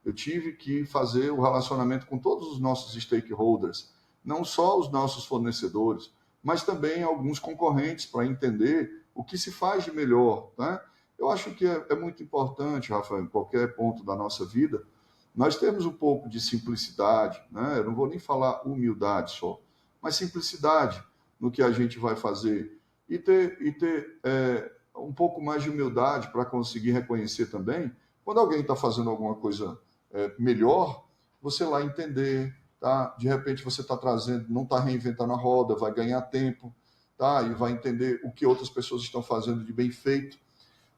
eu tive que fazer o relacionamento com todos os nossos stakeholders, não só os nossos fornecedores, mas também alguns concorrentes, para entender o que se faz de melhor, né? Eu acho que é muito importante, Rafael, em qualquer ponto da nossa vida, nós temos um pouco de simplicidade, né? Eu não vou nem falar humildade só, mas simplicidade no que a gente vai fazer e ter um pouco mais de humildade para conseguir reconhecer também, quando alguém está fazendo alguma coisa melhor, você lá entender, tá? De repente você está trazendo, não está reinventando a roda, vai ganhar tempo, tá? E vai entender o que outras pessoas estão fazendo de bem feito,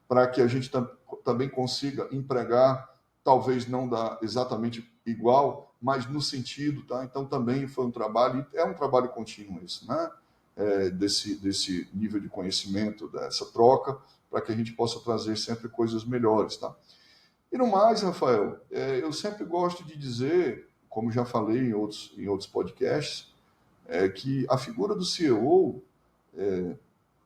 para que a gente também consiga empregar, talvez não exatamente igual, mas no sentido, tá? Então também foi um trabalho, é um trabalho contínuo isso, né? Desse nível de conhecimento, dessa troca, para que a gente possa trazer sempre coisas melhores, tá? E no mais, Rafael, eu sempre gosto de dizer, como já falei em outros podcasts, que a figura do CEO,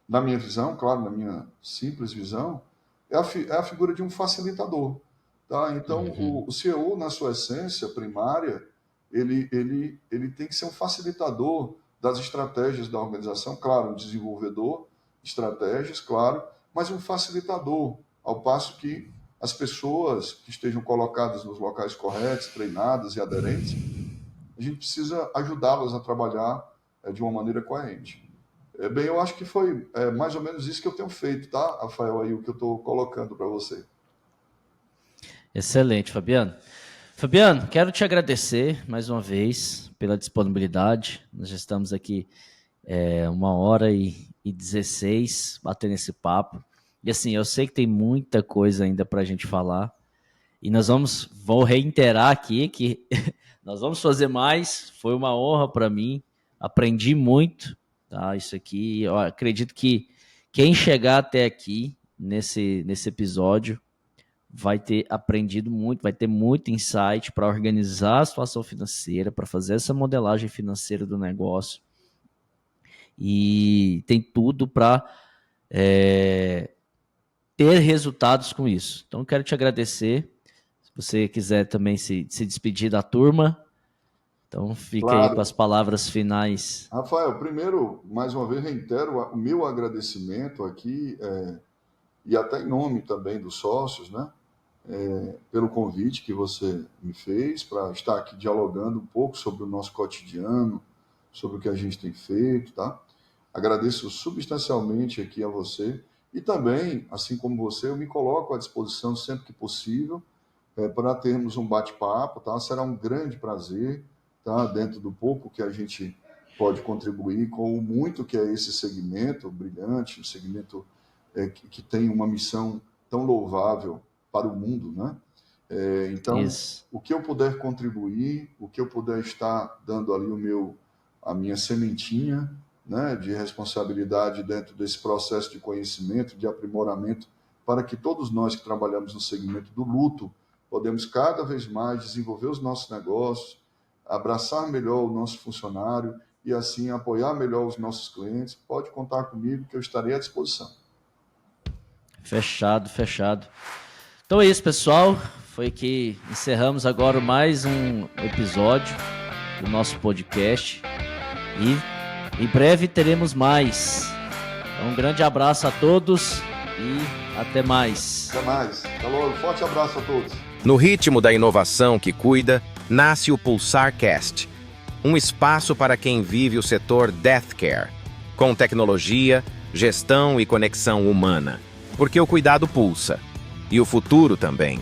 na minha visão, claro, na minha simples visão, é a figura de um facilitador. Tá? Então, o CEO, na sua essência primária, ele tem que ser um facilitador das estratégias da organização, claro, um desenvolvedor de estratégias, claro, mas um facilitador, ao passo que as pessoas que estejam colocadas nos locais corretos, treinadas e aderentes, a gente precisa ajudá-las a trabalhar de uma maneira coerente. Bem, eu acho que foi mais ou menos isso que eu tenho feito, tá, Rafael, aí o que eu estou colocando para você. Excelente, Fabiano. Fabiano, quero te agradecer mais uma vez pela disponibilidade. Nós já estamos aqui 1h16 batendo esse papo. E assim, eu sei que tem muita coisa ainda para a gente falar. E vou reiterar aqui que nós vamos fazer mais. Foi uma honra para mim. Aprendi muito. Tá? Isso aqui, eu acredito que quem chegar até aqui nesse episódio vai ter aprendido muito, vai ter muito insight para organizar a situação financeira, para fazer essa modelagem financeira do negócio. E tem tudo para ter resultados com isso. Então, quero te agradecer. Se você quiser também se despedir da turma, então fica claro. Aí com as palavras finais. Rafael, primeiro, mais uma vez, reitero o meu agradecimento aqui, e até em nome também dos sócios, né? Pelo convite que você me fez para estar aqui dialogando um pouco sobre o nosso cotidiano, sobre o que a gente tem feito, tá? Agradeço substancialmente aqui a você e também, assim como você, eu me coloco à disposição sempre que possível para termos um bate-papo, tá? Será um grande prazer, tá? Dentro do pouco que a gente pode contribuir com o muito que é esse segmento brilhante, um segmento que tem uma missão tão louvável para o mundo, né? Então, isso. O que eu puder contribuir, o que eu puder estar dando ali a minha sementinha, né, de responsabilidade dentro desse processo de conhecimento, de aprimoramento, para que todos nós que trabalhamos no segmento do luto, podemos cada vez mais desenvolver os nossos negócios, abraçar melhor o nosso funcionário e assim apoiar melhor os nossos clientes. Pode contar comigo que eu estarei à disposição. Fechado. Então é isso, pessoal. Foi que encerramos agora mais um episódio do nosso podcast. E em breve teremos mais. Então, um grande abraço a todos e até mais. Até mais. Até logo. Forte abraço a todos. No ritmo da inovação que cuida, nasce o PulsarCast, um espaço para quem vive o setor Deathcare, com tecnologia, gestão e conexão humana. Porque o cuidado pulsa. E o futuro também.